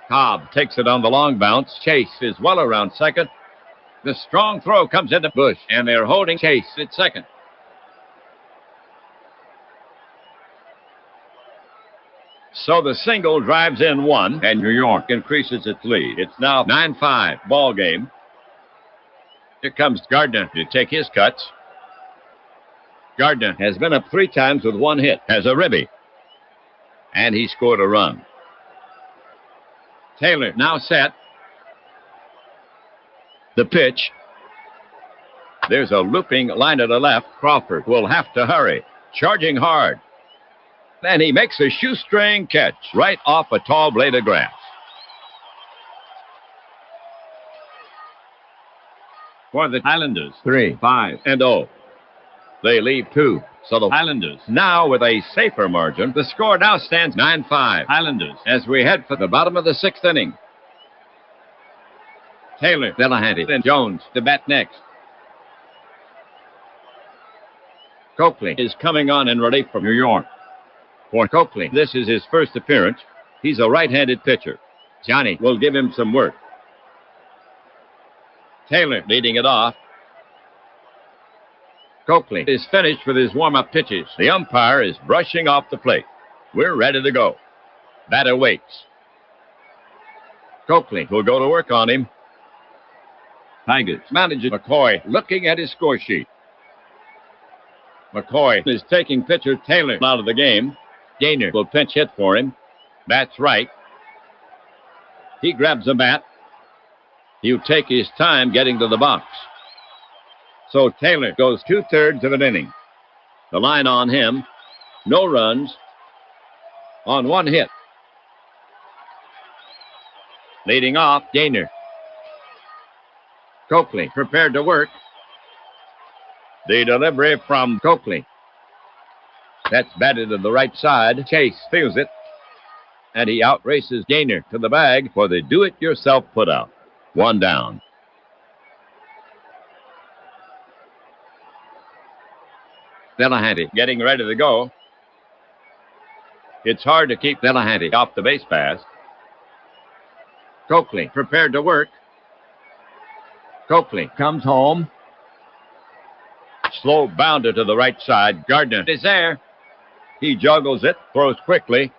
Cobb takes it on the long bounce. Chase is well around second. The strong throw comes into Bush, and they're holding Chase at second. So the single drives in 1, and New York increases its lead. It's now 9-5 ball game. Here comes Gardner to take his cuts. Gardner has been up 3 times with 1 hit, has a ribby, and he scored a run. Taylor now set. The pitch. There's a looping line to the left. Crawford will have to hurry. Charging hard. And he makes a shoestring catch right off a tall blade of grass. For the Islanders, 3-5-0. They leave 2. So the Islanders now with a safer margin. The score now stands 9-5 Islanders as we head for the bottom of the 6th inning. Taylor, Delahanty, then Jones to bat next. Coakley is coming on in relief from New York. For Coakley, this is his first appearance. He's a right-handed pitcher. Johnny will give him some work. Taylor leading it off. Coakley is finished with his warm-up pitches. The umpire is brushing off the plate. We're ready to go. Batter waits. Coakley will go to work on him. Tigers manager McCoy looking at his score sheet. McCoy is taking pitcher Taylor out of the game. Gaynor will pinch hit for him. That's right. He grabs a bat. He'll take his time getting to the box. So Taylor goes 2/3 of an inning. The line on him, no runs on one hit. Leading off, Gaynor. Coakley prepared to work. The delivery from Coakley. That's batted to the right side. Chase feels it. And he outraces Gaynor to the bag for the do-it-yourself putout. One down. Delahanty getting ready to go. It's hard to keep Delahanty off the base pass. Coakley prepared to work. Coakley comes home. Slow bounder to the right side. Gardner is there. He juggles it, throws quickly.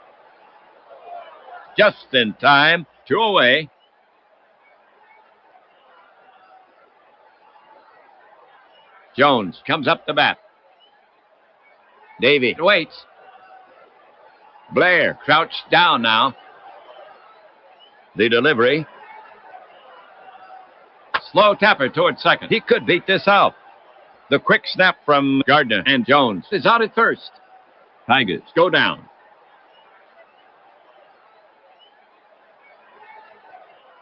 Just in time. 2 away. Jones comes up the bat. Davey waits. Blair crouched down now. The delivery. Slow tapper towards second. He could beat this out. The quick snap from Gardner and Jones is out at first. Tigers go down.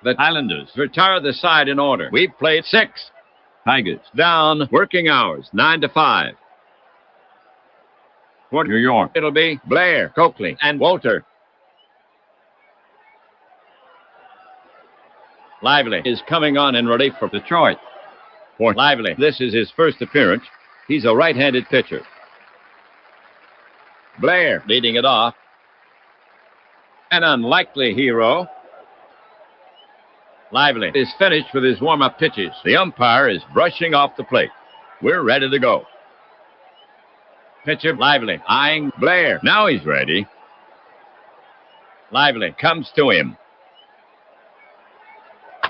The Islanders retire the side in order. We've played 6. Tigers down. Working hours 9-5. For New York, it'll be Blair, Coakley, and Walter. Lively is coming on in relief for Detroit. For Lively, this is his first appearance. He's a right-handed pitcher. Blair leading it off. An unlikely hero. Lively is finished with his warm-up pitches. The umpire is brushing off the plate. We're ready to go. Pitcher Lively eyeing Blair. Now he's ready. Lively comes to him.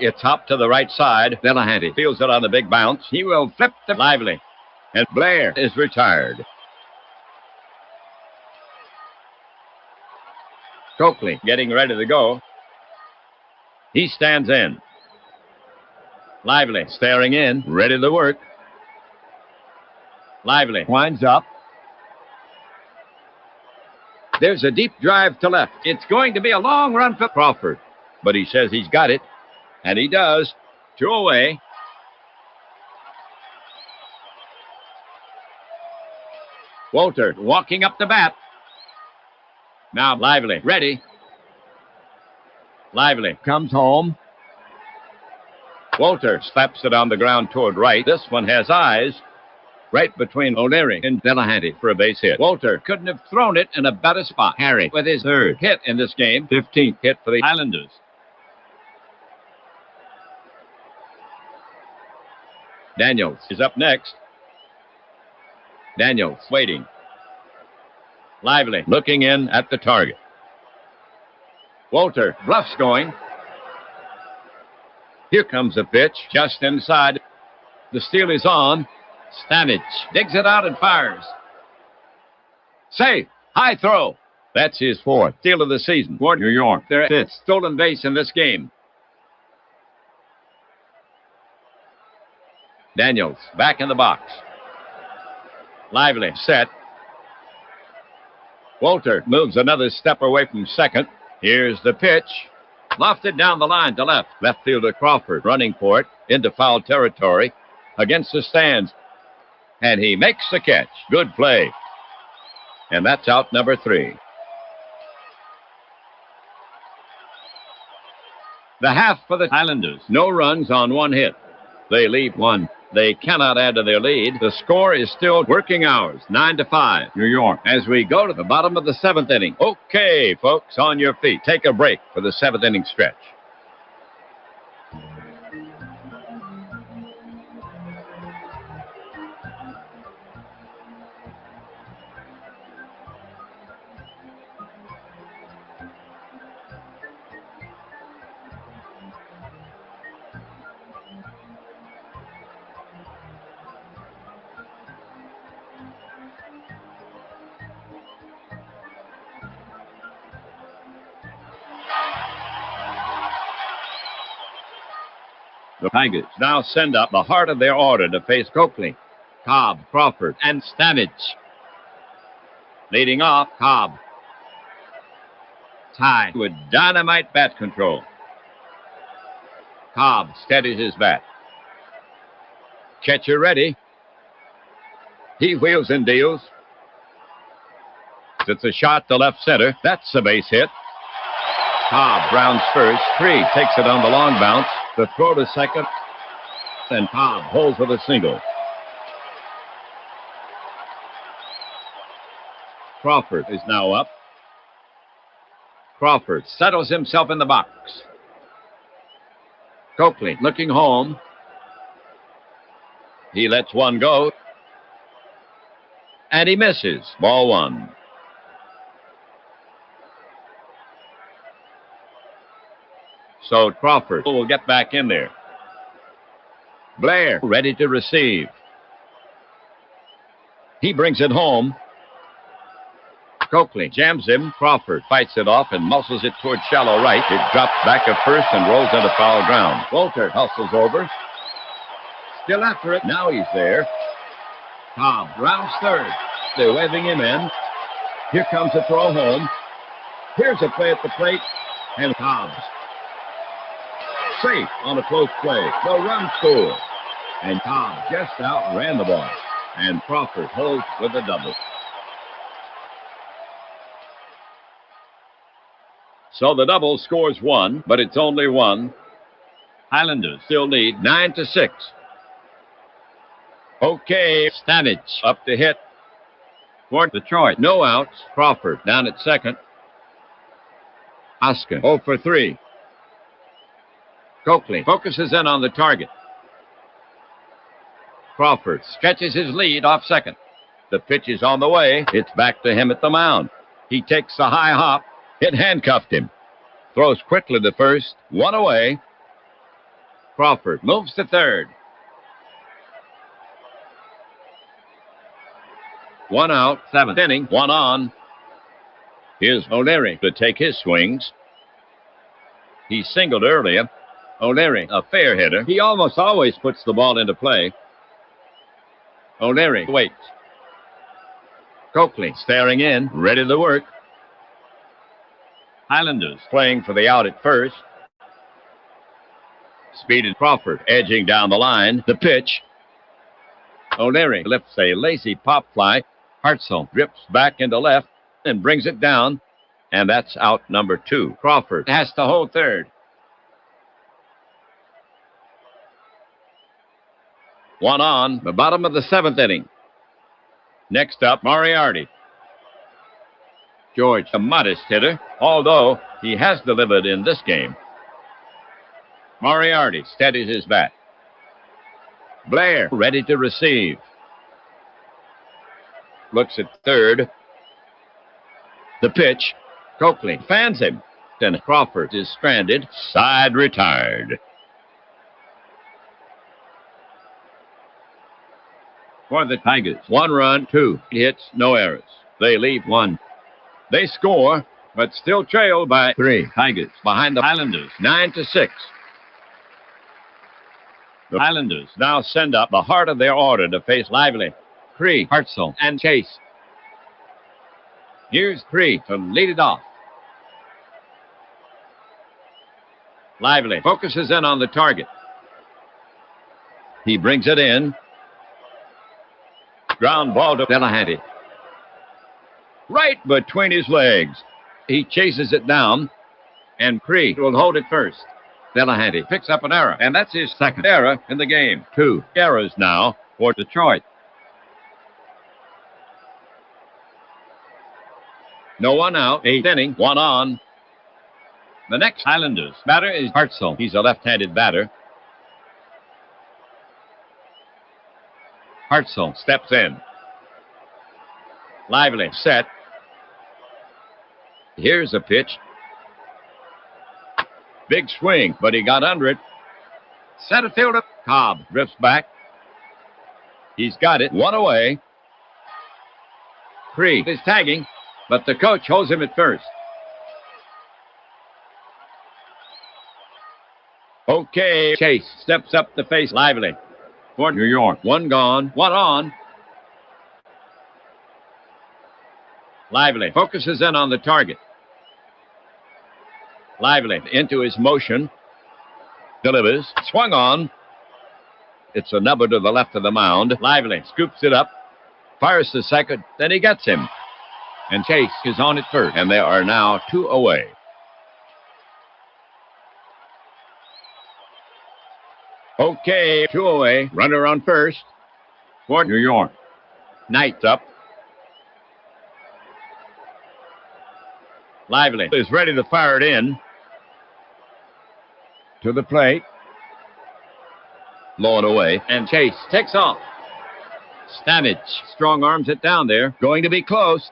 It's up to the right side. Delahanty feels it on the big bounce. He will flip to Lively. And Blair is retired. Coakley getting ready to go. He stands in. Lively staring in, ready to work. Lively winds up. There's a deep drive to left. It's going to be a long run for Crawford. But he says he's got it. And he does. 2 away. Walter walking up the bat. Now Lively ready. Lively comes home. Walter slaps it on the ground toward right. This one has eyes. Right between O'Leary and Delahanty for a base hit. Walter couldn't have thrown it in a better spot. Harry with his 3rd hit in this game. 15th hit for the Islanders. Daniels is up next. Daniels waiting. Lively looking in at the target. Walter bluffs going. Here comes the pitch just inside. The steal is on. Stanage digs it out and fires. Safe. High throw. That's his 4th steal of the season for New York. Their 5th stolen base in this game. Daniels back in the box. Lively set. Walter moves another step away from second. Here's the pitch. Lofted down the line to left. Left fielder Crawford running for it into foul territory against the stands. And he makes the catch. Good play. And that's out number 3. The half for the Islanders. No runs on 1 hit. They leave 1. They cannot add to their lead. The score is still working hours, 9-5, New York, as we go to the bottom of the 7th inning. Okay, folks, on your feet. Take a break for the 7th inning stretch. The Tigers now send up the heart of their order to face Coakley, Cobb, Crawford, and Stanage. Leading off, Cobb. Tied with dynamite bat control. Cobb steadies his bat. Catcher ready. He wheels and deals. It's a shot to left center. That's a base hit. Cobb rounds first. Cree takes it on the long bounce. The throw to second. And Cobb holds with a single. Crawford is now up. Crawford settles himself in the box. Coakley looking home. He lets one go. And he misses. Ball one. So Crawford will get back in there. Blair ready to receive. He brings it home. Coakley jams him. Crawford fights it off and muscles it toward shallow right. It drops back at first and rolls into foul ground. Walter hustles over. Still after it. Now he's there. Cobb rounds third. They're waving him in. Here comes a throw home. Here's a play at the plate. And Cobb's safe on a close play. The run score. And Cobb just outran the ball. And Crawford holds with a double. So the double scores one, but it's only one. Highlanders still lead 9-6. Okay, Stanage up to hit. For Detroit, no outs. Crawford down at second. Oscar 0 for 3. Coakley focuses in on the target. Crawford stretches his lead off second. The pitch is on the way. It's back to him at the mound. He takes a high hop. It handcuffed him. Throws quickly to first. One away. Crawford moves to third. One out, seventh inning, one on. Here's O'Leary to take his swings. He singled earlier. O'Leary, a fair hitter. He almost always puts the ball into play. O'Leary waits. Coakley staring in, ready to work. Highlanders playing for the out at first. Speeded Crawford edging down the line. The pitch. O'Leary lifts a lazy pop fly. Hartzell drips back into left and brings it down. And that's out number 2. Crawford has to hold third. One on, the bottom of the 7th inning. Next up, Moriarty. George, a modest hitter, although he has delivered in this game. Moriarty steadies his bat. Blair ready to receive. Looks at third. The pitch. Coakley fans him. Then Crawford is stranded. Side retired. For the Tigers, 1 run, 2 hits, no errors. They leave 1. They score, but still trail by 3. Tigers behind the Highlanders, 9-6. The Highlanders now send up the heart of their order to face Lively, Cree, Hartzell, and Chase. Here's Cree to lead it off. Lively focuses in on the target. He brings it in. Ground ball to Delahanty. Right between his legs. He chases it down, and Cree will hold it first. Delahanty picks up an error, and that's his second error in the game. 2 errors now for Detroit. No one out, 8th inning, 1 on. The next Highlanders batter is Hartzell. He's a left-handed batter. Hartzell steps in. Lively set. Here's a pitch. Big swing, but he got under it. Center fielder Cobb drifts back. He's got it. 1 away. Cree is tagging, but the coach holds him at first. Okay, Chase steps up to face Lively for New York. One gone, one on. Lively focuses in on the target. Lively into his motion. Delivers. Swung on. It's a number to the left of the mound. Lively scoops it up. Fires to second. Then he gets him. And Chase is on at first. And they are now 2 away. Okay, 2 away. Runner on first for New York. Knight's up. Lively is ready to fire it in. To the plate. Low and away. And Chase takes off. Stamage strong arms it down there. Going to be close.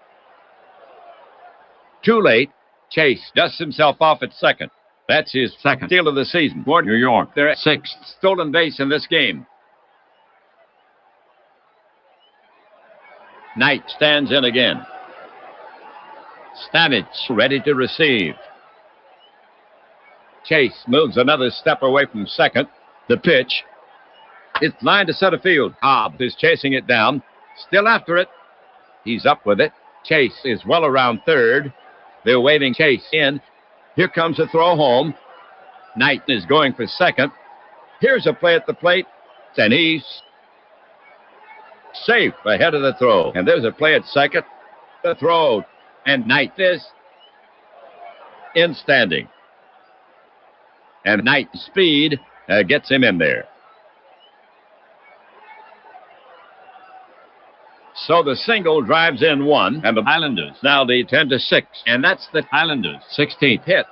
Too late. Chase dusts himself off at second. That's his second steal of the season for New York. They're at 6th stolen base in this game. Knight stands in again. Stamage ready to receive. Chase moves another step away from second. The pitch. It's lined to center field. Cobb is chasing it down. Still after it. He's up with it. Chase is well around third. They're waving Chase in. Here comes a throw home. Knight is going for second. Here's a play at the plate. And he's safe ahead of the throw. And there's a play at second. The throw. And Knight is in standing. And Knight's speed gets him in there. So the single drives in one, and the Highlanders now lead 10-6. And that's the Highlanders' 16th hit.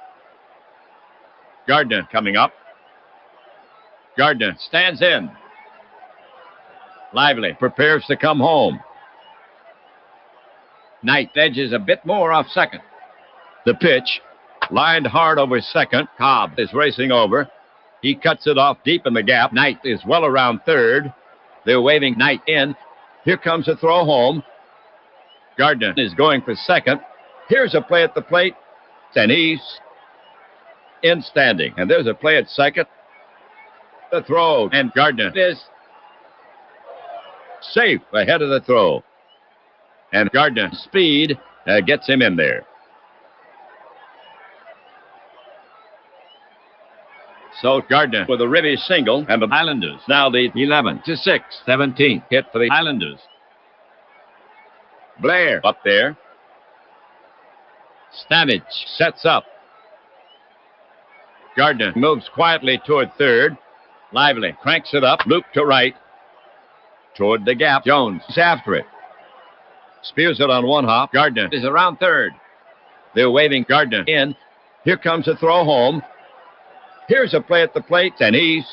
Gardner coming up. Gardner stands in. Lively prepares to come home. Knight edges a bit more off second. The pitch. Lined hard over second. Cobb is racing over. He cuts it off deep in the gap. Knight is well around third. They're waving Knight in. Here comes a throw home. Gardner is going for second. Here's a play at the plate. And he's in standing. And there's a play at second. The throw. And Gardner is safe ahead of the throw. And Gardner's speed gets him in there. So Gardner with a ribby single, and the Highlanders now lead 11-6. 17th hit for the Highlanders. Blair up there. Stamage sets up. Gardner moves quietly toward third. Lively cranks it up, loop to right. Toward the gap. Jones is after it. Spears it on one hop. Gardner is around third. They're waving Gardner in. Here comes a throw home. Here's a play at the plate, and he's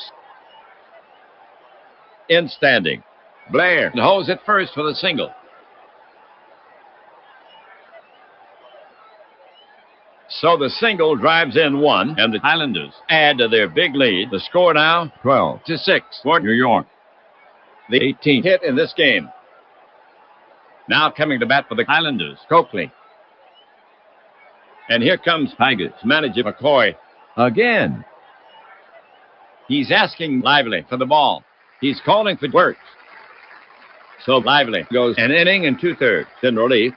in standing. Blair holds it first for the single. So the single drives in one, and the Highlanders add to their big lead. The score now 12-6 for New York. The 18th hit in this game. Now coming to bat for the Highlanders, Coakley. And here comes Tigers manager McCoy again. He's asking Lively for the ball. He's calling for Works. So Lively goes an inning and 2/3 in relief.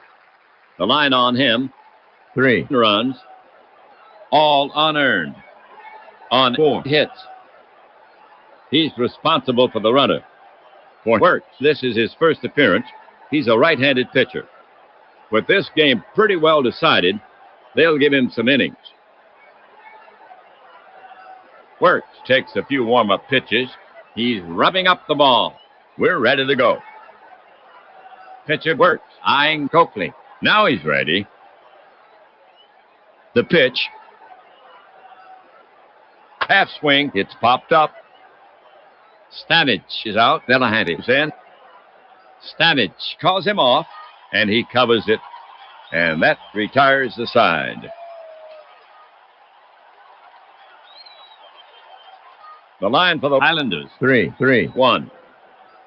The line on him, 3 runs, all unearned on 4 hits. He's responsible for the runner. For Works, this is his first appearance. He's a right-handed pitcher. With this game pretty well decided, they'll give him some innings. Works takes a few warm-up pitches. He's rubbing up the ball. We're ready to go. Pitcher Works, eyeing Coakley. Now he's ready. The pitch. Half swing. It's popped up. Stamage is out. Delahanty's in. Stamage calls him off, and he covers it. And that retires the side. The line for the Highlanders, 3-3-1.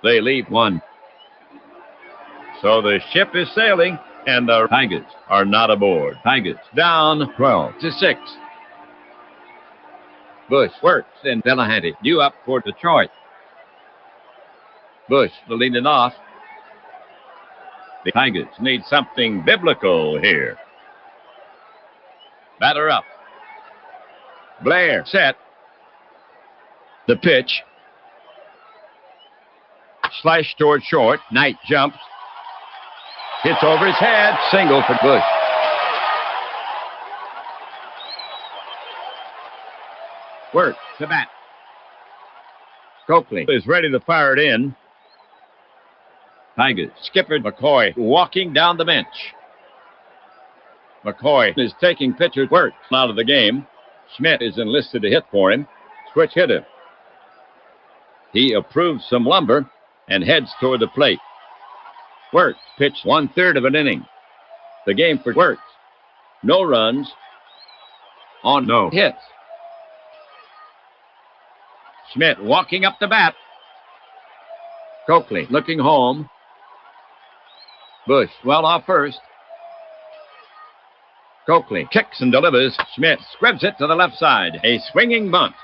They leave 1. So the ship is sailing, and the Tigers are not aboard. Tigers down 12-6. Bush works, and Delahanty due up for Detroit. Bush leading off. The Tigers need something biblical here. Batter up. Blair set. The pitch. Slash toward short. Knight jumps. Hits over his head. Single for Bush. Work to bat. Coakley is ready to fire it in. Tigers skipper McCoy walking down the bench. McCoy is taking pitcher Work out of the game. Schmidt is enlisted to hit for him. Switch hitter. He approves some lumber and heads toward the plate. Work pitched 1/3 of an inning. The game for Work. No runs on no hits. Schmidt walking up the bat. Coakley looking home. Bush well off first. Coakley kicks and delivers. Schmidt squibs it to the left side. A swinging bunt.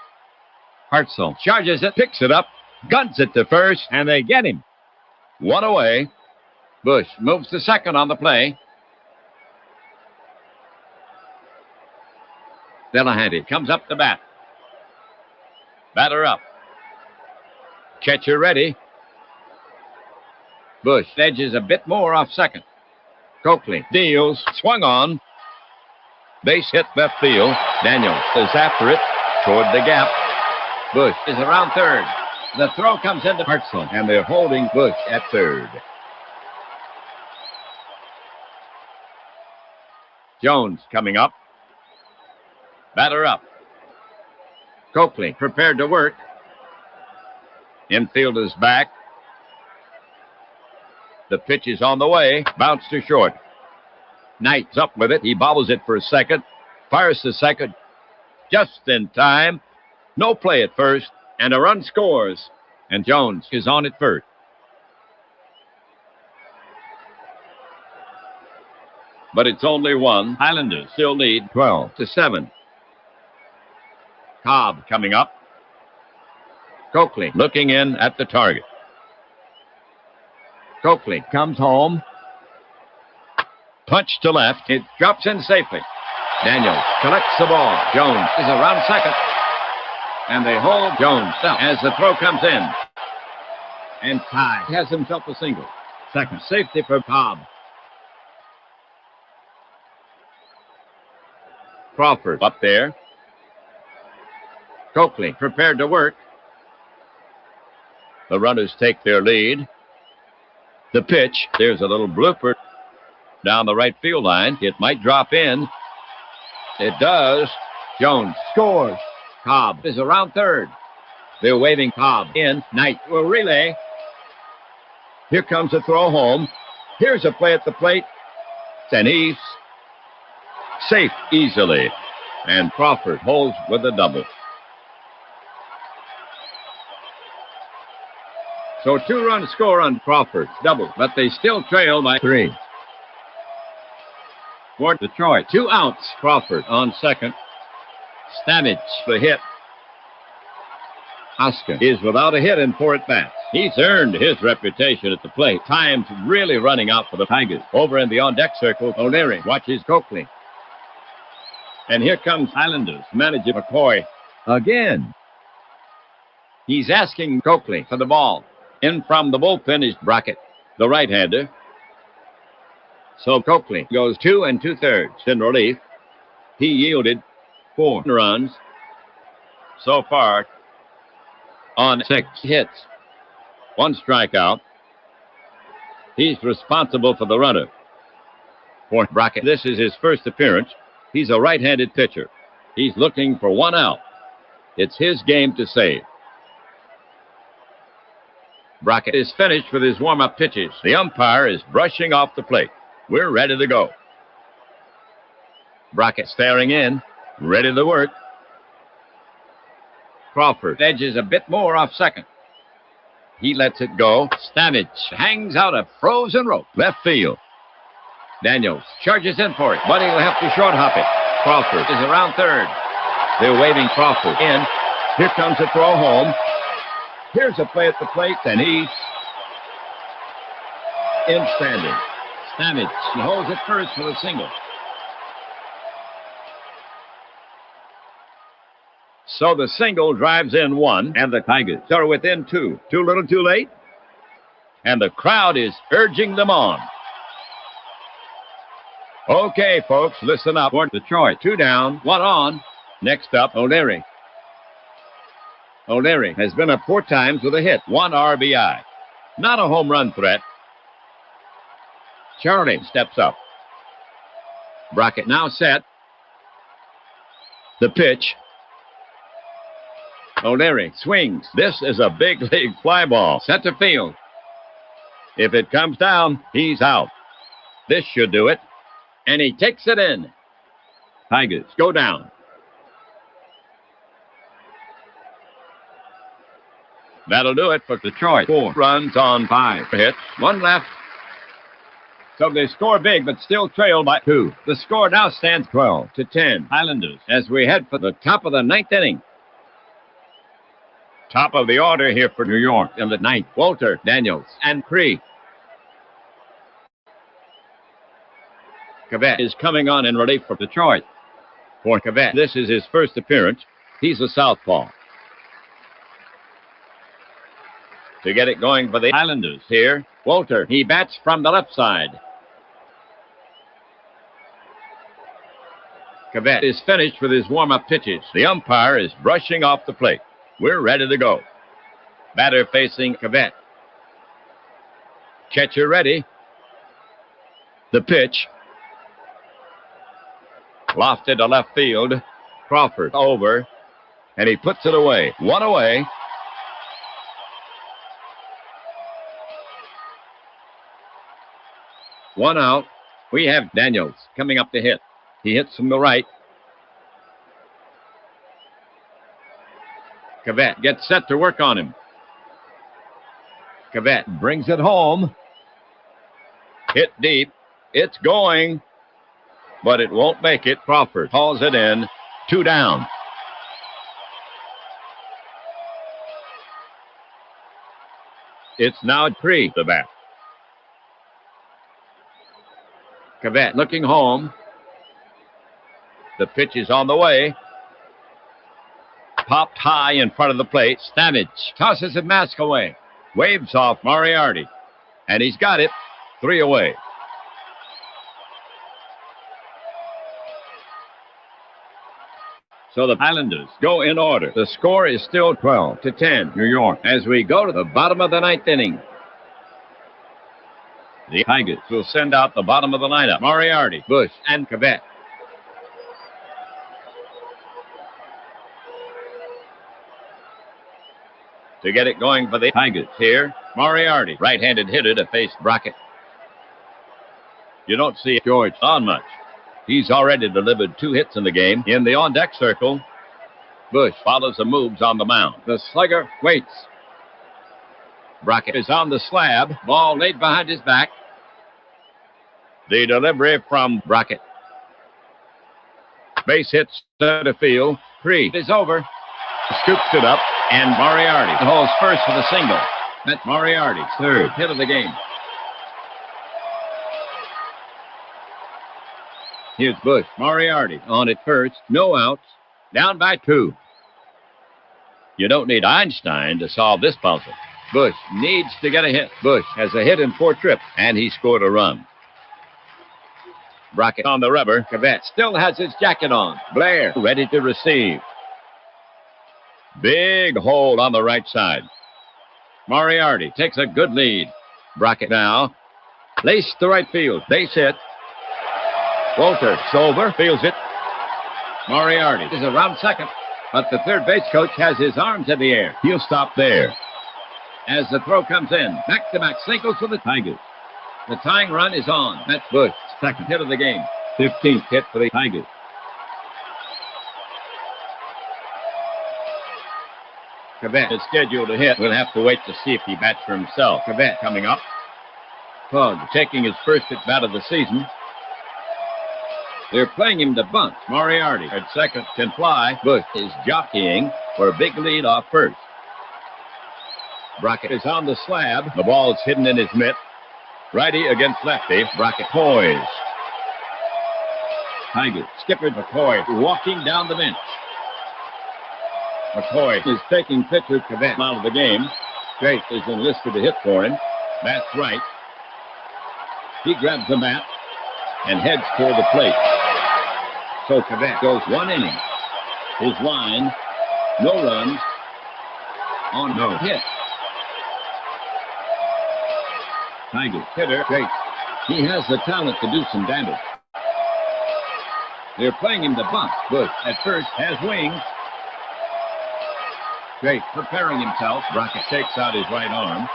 Hartzell charges it, picks it up, guns it to first, and they get him. One away. Bush moves to second on the play. Delahanty comes up the bat. Batter up. Catcher ready. Bush edges a bit more off second. Coakley deals, swung on. Base hit left field. Daniels is after it toward the gap. Bush is around third. The throw comes into Hartzell, and they're holding Bush at third. Jones coming up. Batter up. Coakley prepared to work. Infield is back. The pitch is on the way. Bounce to short. Knight's up with it. He bobbles it for a second. Fires to second. Just in time. No play at first. And a run scores. And Jones is on at first. But it's only one. Highlanders still lead 12-7. Cobb coming up. Coakley looking in at the target. Coakley comes home. Punch to left. It drops in safely. Daniels collects the ball. Jones is around second. And they hold Jones up as the throw comes in. And Ty has himself a single. Second safety for Cobb. Crawford up there. Coakley prepared to work. The runners take their lead. The pitch. There's a little blooper down the right field line. It might drop in. It does. Jones scores. Cobb is around third. They're waving Cobb in. Knight will relay. Here comes a throw home. Here's a play at the plate. And he's safe easily. And Crawford holds with a double. So 2-run score on Crawford's double, but they still trail by 3. For Detroit, 2 outs. Crawford on second. Stamage the hit. Oscar is without a hit in 4 at-bats. He's earned his reputation at the plate. Time's really running out for the Tigers. Over in the on-deck circle, O'Leary watches Coakley. And here comes Highlanders manager McCoy again. He's asking Coakley for the ball. In from the bullpen is Brockett, the right-hander. So Coakley goes 2 2/3 in relief. He yielded 4 runs so far on 6 hits. 1 strikeout. He's responsible for the runner. For Brockett, this is his first appearance. He's a right-handed pitcher. He's looking for 1 out. It's his game to save. Brockett is finished with his warm-up pitches. The umpire is brushing off the plate. We're ready to go. Brockett staring in, ready to work. Crawford edges a bit more off second. He lets it go. Stamage hangs out a frozen rope. Left field. Daniels charges in for it, but he'll have to short hop it. Crawford is around third. They're waving Crawford in. Here comes a throw home. Here's a play at the plate, and he's in standing. Stamets, he holds it first for the single. So the single drives in one, and the Tigers are within two. Too little, too late. And the crowd is urging them on. Okay, folks, listen up. For Detroit, 2 down, 1 on. Next up, O'Leary. O'Leary has been up 4 times with a hit, 1 RBI. Not a home run threat. Charlie steps up. Brockett now set. The pitch. O'Leary swings. This is a big league fly ball. Center field. If it comes down, he's out. This should do it. And he takes it in. Tigers go down. That'll do it for Detroit. 4 runs on 5 hits. 1 left. So they score big, but still trail by 2. The score now stands 12-10. Islanders as we head for the top of the 9th inning. Top of the order here for New York in the 9th. Walter, Daniels, and Cree. Cavett is coming on in relief for Detroit. For Cavett, this is his first appearance. He's a southpaw. To get it going for the Islanders here, Walter, he bats from the left side. Cavett is finished with his warm-up pitches. The umpire is brushing off the plate. We're ready to go. Batter facing Cavett. Catcher ready. The pitch. Lofted to left field. Crawford over. And he puts it away. 1 away. One out. We have Daniels coming up to hit. He hits from the right. Cavett gets set to work on him. Cavett brings it home. Hit deep. It's going. But it won't make it. Crawford hauls it in. 2 down. It's now Cree, the bat. Cavett looking home. The pitch is on the way. Popped high in front of the plate. Stamets tosses a mask away. Waves off Moriarty. And he's got it. 3 away. So the Islanders go in order. The score is still 12-10, New York, as we go to the bottom of the 9th inning. The Tigers will send out the bottom of the lineup. Moriarty, Bush, and Cavett. To get it going for the Tigers here, Moriarty, right-handed hitter to face Brockett. You don't see George on much. He's already delivered 2 hits in the game. In the on-deck circle, Bush follows the moves on the mound. The slugger waits. Brockett is on the slab. Ball laid behind his back. The delivery from Brockett. Base hit center field. Cree is over. Scoops it up. And Moriarty holds first for the single. That's Moriarty's 3rd hit of the game. Here's Bush. Moriarty on at first. No outs. Down by 2. You don't need Einstein to solve this puzzle. Bush needs to get a hit. Bush has a hit in 4 trips, and he scored a run. Brockett on the rubber. Cavett still has his jacket on. Blair ready to receive. Big hold on the right side. Moriarty takes a good lead. Brockett now. Laced to right field. Base hit. Walter over, fields it. Moriarty is around second, but the third base coach has his arms in the air. He'll stop there. As the throw comes in, back-to-back singles for the Tigers. The tying run is on. That's Bush, 2nd hit of the game. 15th hit for the Tigers. Cavett is scheduled to hit. We'll have to wait to see if he bats for himself. Cavett coming up. Pug taking his first at bat of the season. They're playing him to bunt. Moriarty at second can fly. Bush is jockeying. for a big lead off first. Brockett is on the slab. The ball's hidden in his mitt. Righty against lefty. Brockett poised. Tigers skipper McCoy walking down the bench. McCoy is taking pitcher Cadet out of the game. Drake is enlisted to hit for him. That's right. He grabs the bat and heads toward the plate. So Cadet goes 1 inning. His line, no runs on no hit. Tigers hitter Drake. He has the talent to do some damage. They're playing him to bunt. Bush at first has wings. Drake preparing himself. Brockett takes out his right arm.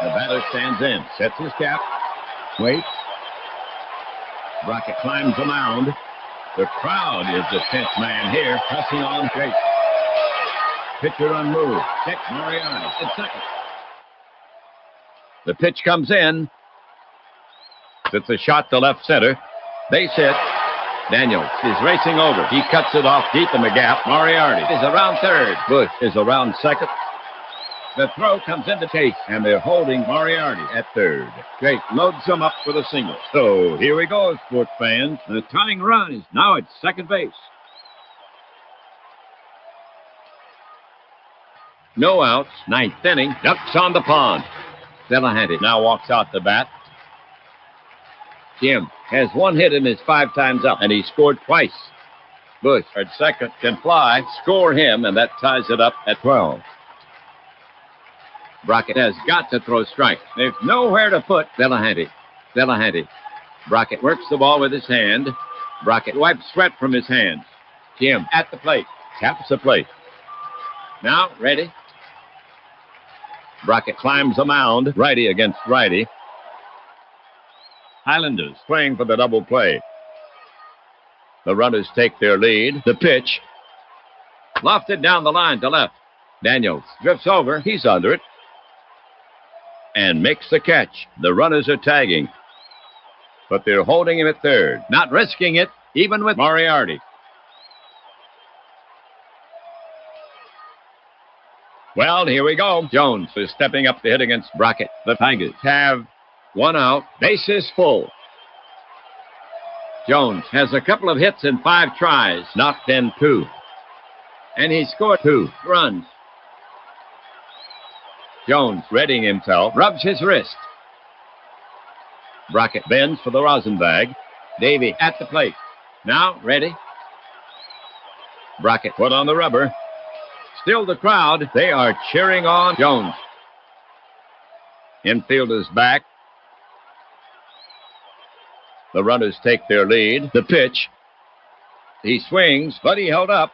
The batter stands in, sets his cap, waits. Brockett climbs the mound. The crowd is the 10th man here, pressing on Drake. Pitcher unmoved. Check Moriarty at second. The pitch comes in. It's a shot to left center. Base hit. Daniels is racing over. He cuts it off deep in the gap. Moriarty is around third. Bush is around second. The throw comes into chase, and they're holding Moriarty at third. Drake loads him up for the single. So here we go, sports fans. The tying run is now at second base. No outs. 9th inning. Ducks on the pond. Delahanty now walks out the bat. Jim has 1 hit in his 5 times up, and he scored twice. Bush at second can fly, score him, and that ties it up at 12. Brockett has got to throw strike. There's nowhere to put Delahanty. Brockett works the ball with his hand. Brockett wipes sweat from his hands. Jim at the plate. Taps the plate. Now, ready. Brockett climbs the mound. Righty against righty. Highlanders playing for the double play. The runners take their lead. The pitch. Lofted down the line to left. Daniels drifts over. He's under it. And makes the catch. The runners are tagging. But they're holding him at third. Not risking it, even with Moriarty. Well, here we go. Jones is stepping up to hit against Brockett. The Tigers have 1 out. Bases full. Jones has a couple of hits in 5 tries. Knocked in 2. And he scored 2 runs. Jones readying himself. Rubs his wrist. Brockett bends for the rosin bag. Davey at the plate. Now ready. Brockett put on the rubber. Still the crowd. They are cheering on Jones. Infielders back. The runners take their lead. The pitch. He swings, but he held up.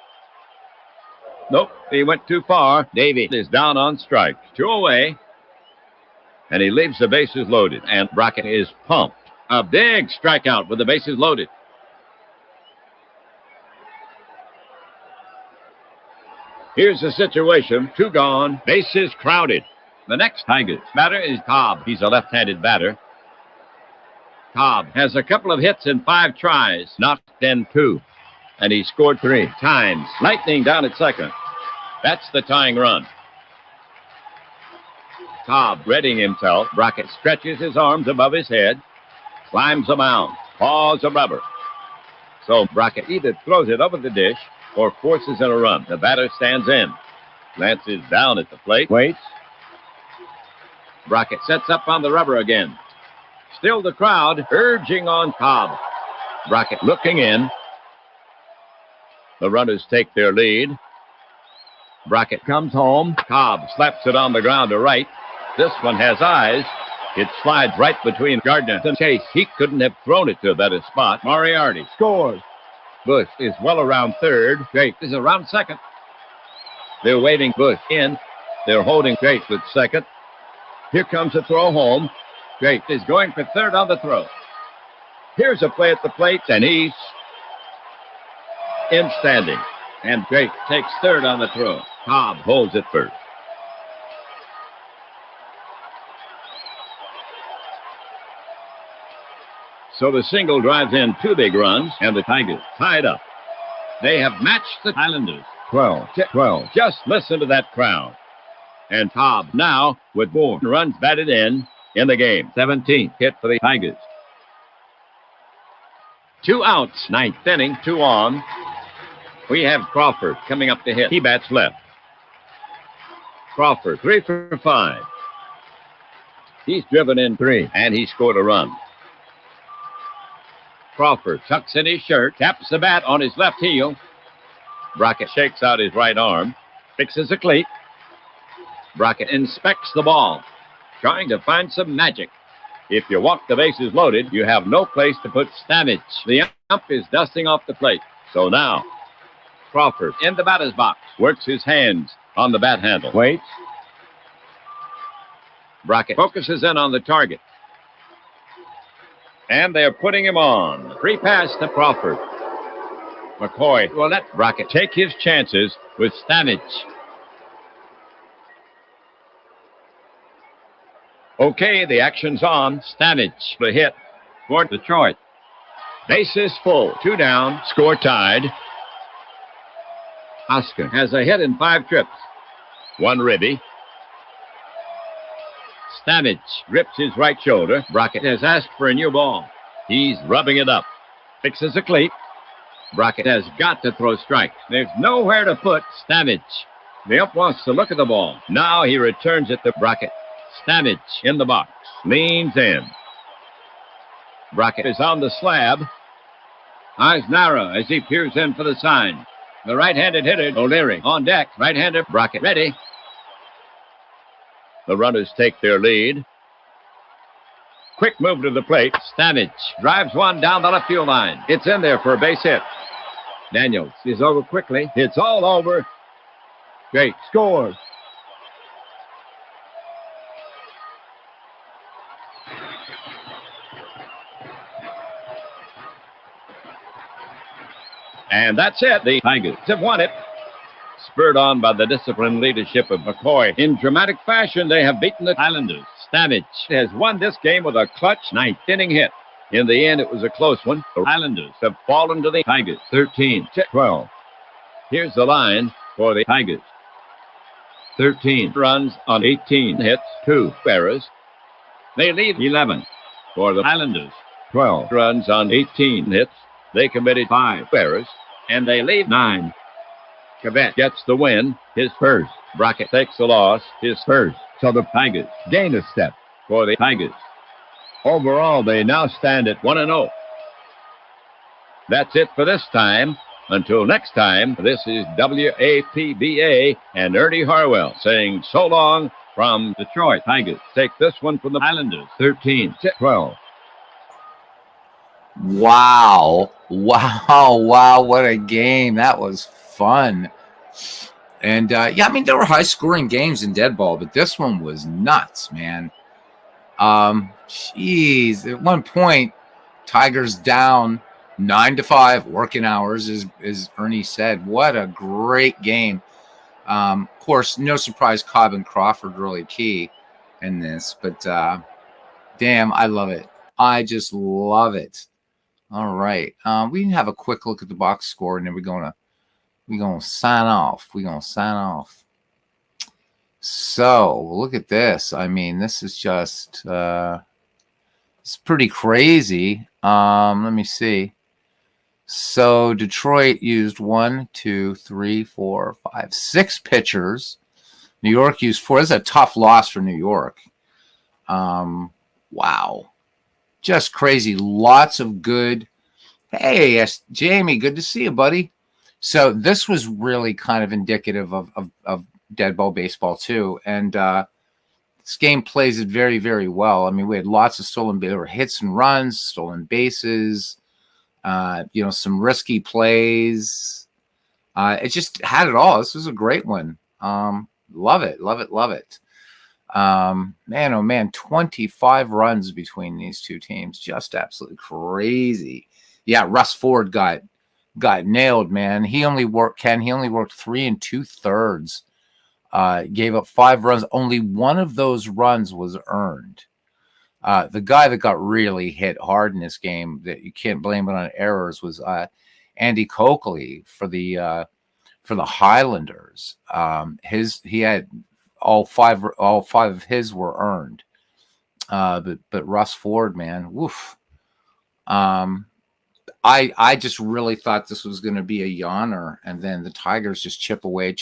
Nope, he went too far. Davey is down on strike. 2 away. And he leaves the bases loaded. And Brockett is pumped. A big strikeout with the bases loaded. Here's the situation. 2 gone. Bases crowded. The next Tigers batter is Cobb. He's a left-handed batter. Cobb has a couple of hits in 5 tries. Knocked in 2. And he scored 3 times. Lightning down at second. That's the tying run. Cobb readying himself. Brockett stretches his arms above his head. Climbs the mound. Paws a rubber. So Brockett either throws it over the dish or forces in a run. The batter stands in. Glances down at the plate. Waits. Brockett sets up on the rubber again. Still the crowd urging on Cobb. Brockett looking in. The runners take their lead. Brockett comes home. Cobb slaps it on the ground to right. This one has eyes. It slides right between Gardner and Chase. He couldn't have thrown it to a better spot. Moriarty scores. Bush is well around third. Drake is around second. They're waiting Bush in. They're holding Drake at second. Here comes a throw home. Drake is going for third on the throw. Here's a play at the plate, and he's in standing. And Drake takes third on the throw. Cobb holds it first. So the single drives in 2 big runs, and the Tigers tied up. They have matched the Highlanders 12. 12. Just listen to that crowd. And Cobb now with 4 runs batted in the game. 17th hit for the Tigers. 2 outs, 9th inning, 2 on. We have Crawford coming up to hit. He bats left. Crawford, 3 for 5. He's driven in 3, and he scored a run. Crawford tucks in his shirt, taps the bat on his left heel. Brockett shakes out his right arm, fixes a cleat. Brockett inspects the ball, trying to find some magic. If you walk the bases loaded, you have no place to put Stamage. The ump is dusting off the plate. So now, Crawford in the batter's box, works his hands on the bat handle. Waits. Brockett focuses in on the target. And they're putting him on. Free pass to Crawford. McCoy will let Brockett take his chances with Stamage. Okay, the action's on. Stamage, the hit for Detroit. Bases full. 2 down. Score tied. Oscar has a hit in 5 trips. 1 ribby. Stamage grips his right shoulder. Brockett has asked for a new ball. He's rubbing it up. Fixes a cleat. Brockett has got to throw strikes. There's nowhere to put Stamage. The ump wants to look at the ball. Now he returns it to Brockett. Stamage in the box. Leans in. Brockett is on the slab. Eyes narrow as he peers in for the sign. The right-handed hitter, O'Leary, on deck. Right-hander, Brockett, ready. The runners take their lead. Quick move to the plate. Stamage drives one down the left field line. It's in there for a base hit. Daniels is over quickly. It's all over. Great. Scores. And that's it. The Tigers have won it. Spurred on by the disciplined leadership of McCoy. In dramatic fashion, they have beaten the Islanders. Stamage has won this game with a clutch 9th inning hit. In the end, it was a close one. The Islanders have fallen to the Tigers. 13-12. Here's the line for the Tigers. 13 runs on 18 hits, 2 errors. They leave 11 for the Islanders. 12 runs on 18 hits. They committed 5 errors, and they leave 9. Quebec gets the win, his first. Brockett takes the loss, his first. So the Tigers gain a step for the Tigers. Overall, they now stand at 1-0. That's it for this time. Until next time, this is WAPBA and Ernie Harwell saying so long from Detroit. Tigers take this one from the Islanders, 13-12. Wow. What a game. That was fun. And, yeah, I mean, there were high-scoring games in dead ball, but this one was nuts, man. Jeez. At one point, Tigers down 9-5, working hours, as Ernie said. What a great game. Of course, no surprise, Cobb and Crawford really key in this, but damn, I love it. I just love it. All right. We can have a quick look at the box score, and then we're gonna sign off. So look at this. I mean, this is just it's pretty crazy. Let me see. So Detroit used 1, 2, 3, 4, 5, 6 pitchers. New York used 4. This is a tough loss for New York. Wow. Just crazy. Lots of good. Hey, yes, Jamie, good to see you, buddy. So this was really kind of indicative of dead ball baseball too. And this game plays it very, very well. I mean, we had lots of stolen bases, hits and runs, stolen bases, some risky plays. It just had it all. This was a great one. Love it. Man, oh man, 25 runs between these two teams. Just absolutely crazy. Yeah, Russ Ford got nailed, man. He only worked 3 2/3. Gave up 5 runs. Only one of those runs was earned. The guy that got really hit hard in this game, that you can't blame it on errors, was Andy Coakley for the for the Highlanders. He had all five of his were earned. But Russ Ford, man, woof. I just really thought this was going to be a yawner, and then the Tigers just chip away.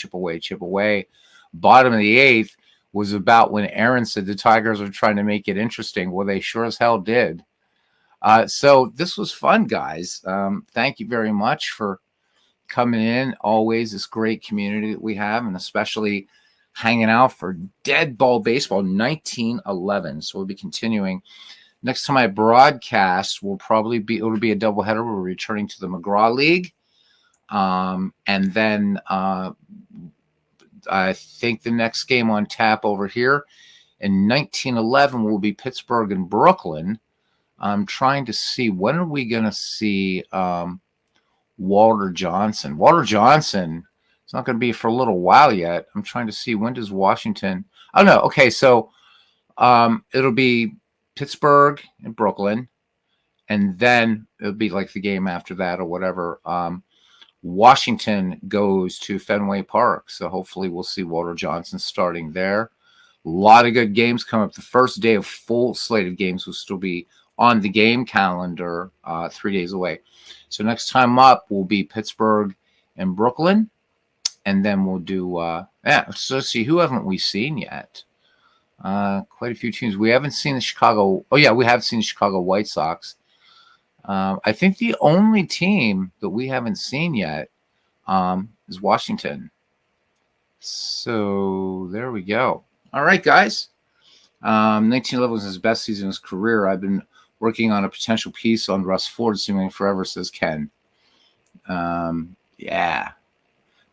Bottom of the 8th was about when Aaron said the Tigers are trying to make it interesting. Well, they sure as hell did. So this was fun, guys. Thank you very much for coming in. Always this great community that we have, and especially hanging out for Dead Ball Baseball 1911. So we'll be continuing. Next time I broadcast will probably be, it'll be a doubleheader. We're returning to the McGraw League. And then I think the next game on tap over here in 1911 will be Pittsburgh and Brooklyn. I'm trying to see, when are we going to see Walter Johnson? Walter Johnson, it's not going to be for a little while yet. I'm trying to see, when does Washington? Oh, no. Okay, so it'll be Pittsburgh and Brooklyn, and then it'll be like the game after that or whatever. Washington goes to Fenway Park, so hopefully we'll see Walter Johnson starting there. A lot of good games come up. The first day of full slate of games will still be on the game calendar 3 days away. So next time up will be Pittsburgh and Brooklyn, and then we'll do so let's see, who haven't we seen yet? Quite a few teams. We haven't seen the Chicago. Oh yeah, we have seen the Chicago White Sox. I think the only team that we haven't seen yet is Washington. So there we go. All right, guys. 1911 was his best season in his career. I've been working on a potential piece on Russ Ford seemingly forever, says Ken. Yeah.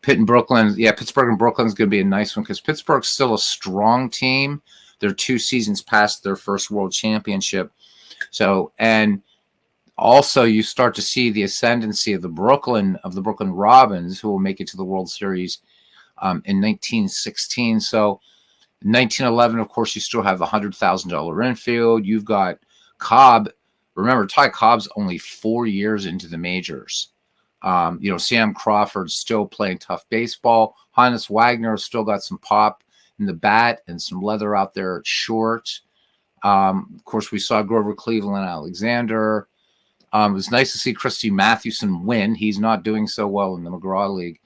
Pitt and Brooklyn. Yeah, Pittsburgh and Brooklyn is going to be a nice one because Pittsburgh's still a strong team. They're 2 seasons past their first world championship. So, and also you start to see the ascendancy of the Brooklyn Robins, who will make it to the World Series in 1916. So 1911, of course, you still have the $100,000 infield. You've got Cobb. Remember, Ty Cobb's only 4 years into the majors. Sam Crawford's still playing tough baseball. Hannes Wagner still got some pop in the bat and some leather out there at short. Of course, we saw Grover Cleveland, Alexander. It was nice to see Christy Mathewson win. He's not doing so well in the McGraw League.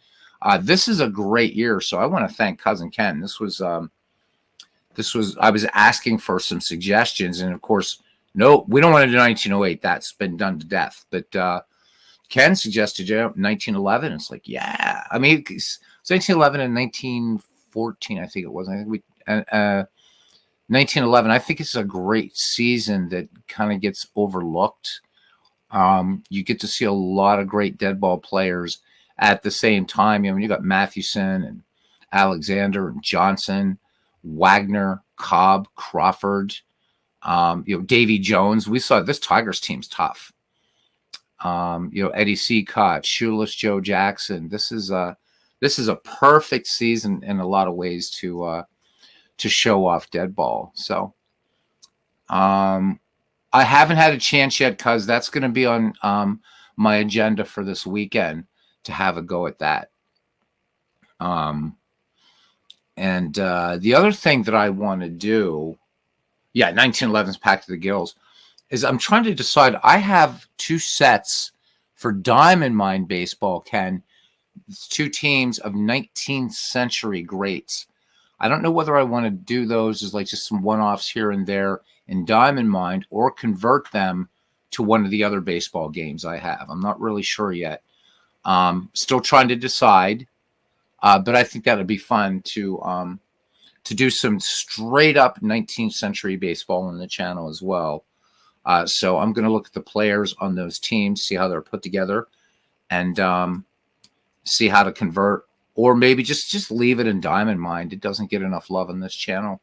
This is a great year, so I want to thank Cousin Ken. This was I was asking for some suggestions, and of course, no, we don't want to do 1908. That's been done to death. But Ken suggested 1911. It's like, yeah. I mean, it's 1911 and 1914, I think it was. I think 1911. I think it's a great season that kind of gets overlooked. You get to see a lot of great dead ball players at the same time. You got Mathewson and Alexander and Johnson, Wagner, Cobb, Crawford, Davy Jones. We saw this Tigers team's tough. Eddie Seacott, Shoeless Joe Jackson. This is a perfect season in a lot of ways to show off dead ball. So I haven't had a chance yet because that's going to be on my agenda for this weekend to have a go at that. And the other thing that I want to do, 1911's packed to the gills, is I'm trying to decide. I have 2 sets for Diamond Mine Baseball, Ken. It's 2 teams of 19th century greats. I don't know whether I want to do those as like just some one-offs here and there in Diamond Mine or convert them to one of the other baseball games I have. I'm not really sure yet. Still trying to decide, but I think that would be fun to do some straight up 19th century baseball on the channel as well. So I'm going to look at the players on those teams, see how they're put together, and see how to convert, or maybe just leave it in Diamond Mine. It doesn't get enough love on this channel.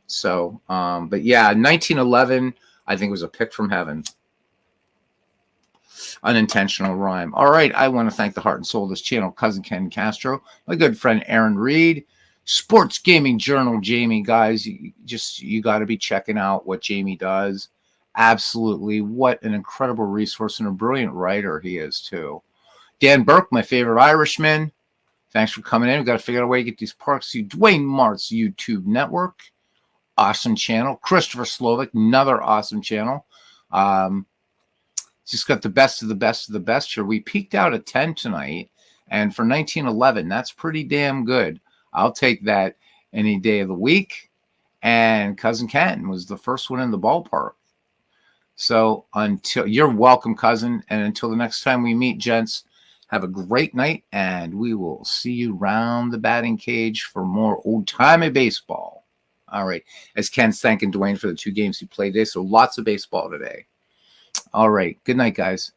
So, but yeah, 1911, I think was a pick from heaven. Unintentional rhyme. All right, I want to thank the heart and soul of this channel, Cousin Ken Castro, my good friend Aaron Reed, Sports Gaming Journal Jamie. Guys, you got to be checking out what Jamie does. Absolutely, what an incredible resource and a brilliant writer he is too. Dan Burke, my favorite Irishman. Thanks for coming in. We've got to figure out a way to get these parks to Dwayne Mart's YouTube network. Awesome channel. Christopher Slovak, another awesome channel. Just got the best of the best of the best here. We peaked out at 10 tonight. And for 1911, that's pretty damn good. I'll take that any day of the week. And Cousin Ken was the first one in the ballpark. So you're welcome, cousin. And until the next time we meet, gents, have a great night. And we will see you round the batting cage for more old-timey baseball. All right. As Ken's thanking Dwayne for the 2 games he played today. So lots of baseball today. All right. Good night, guys.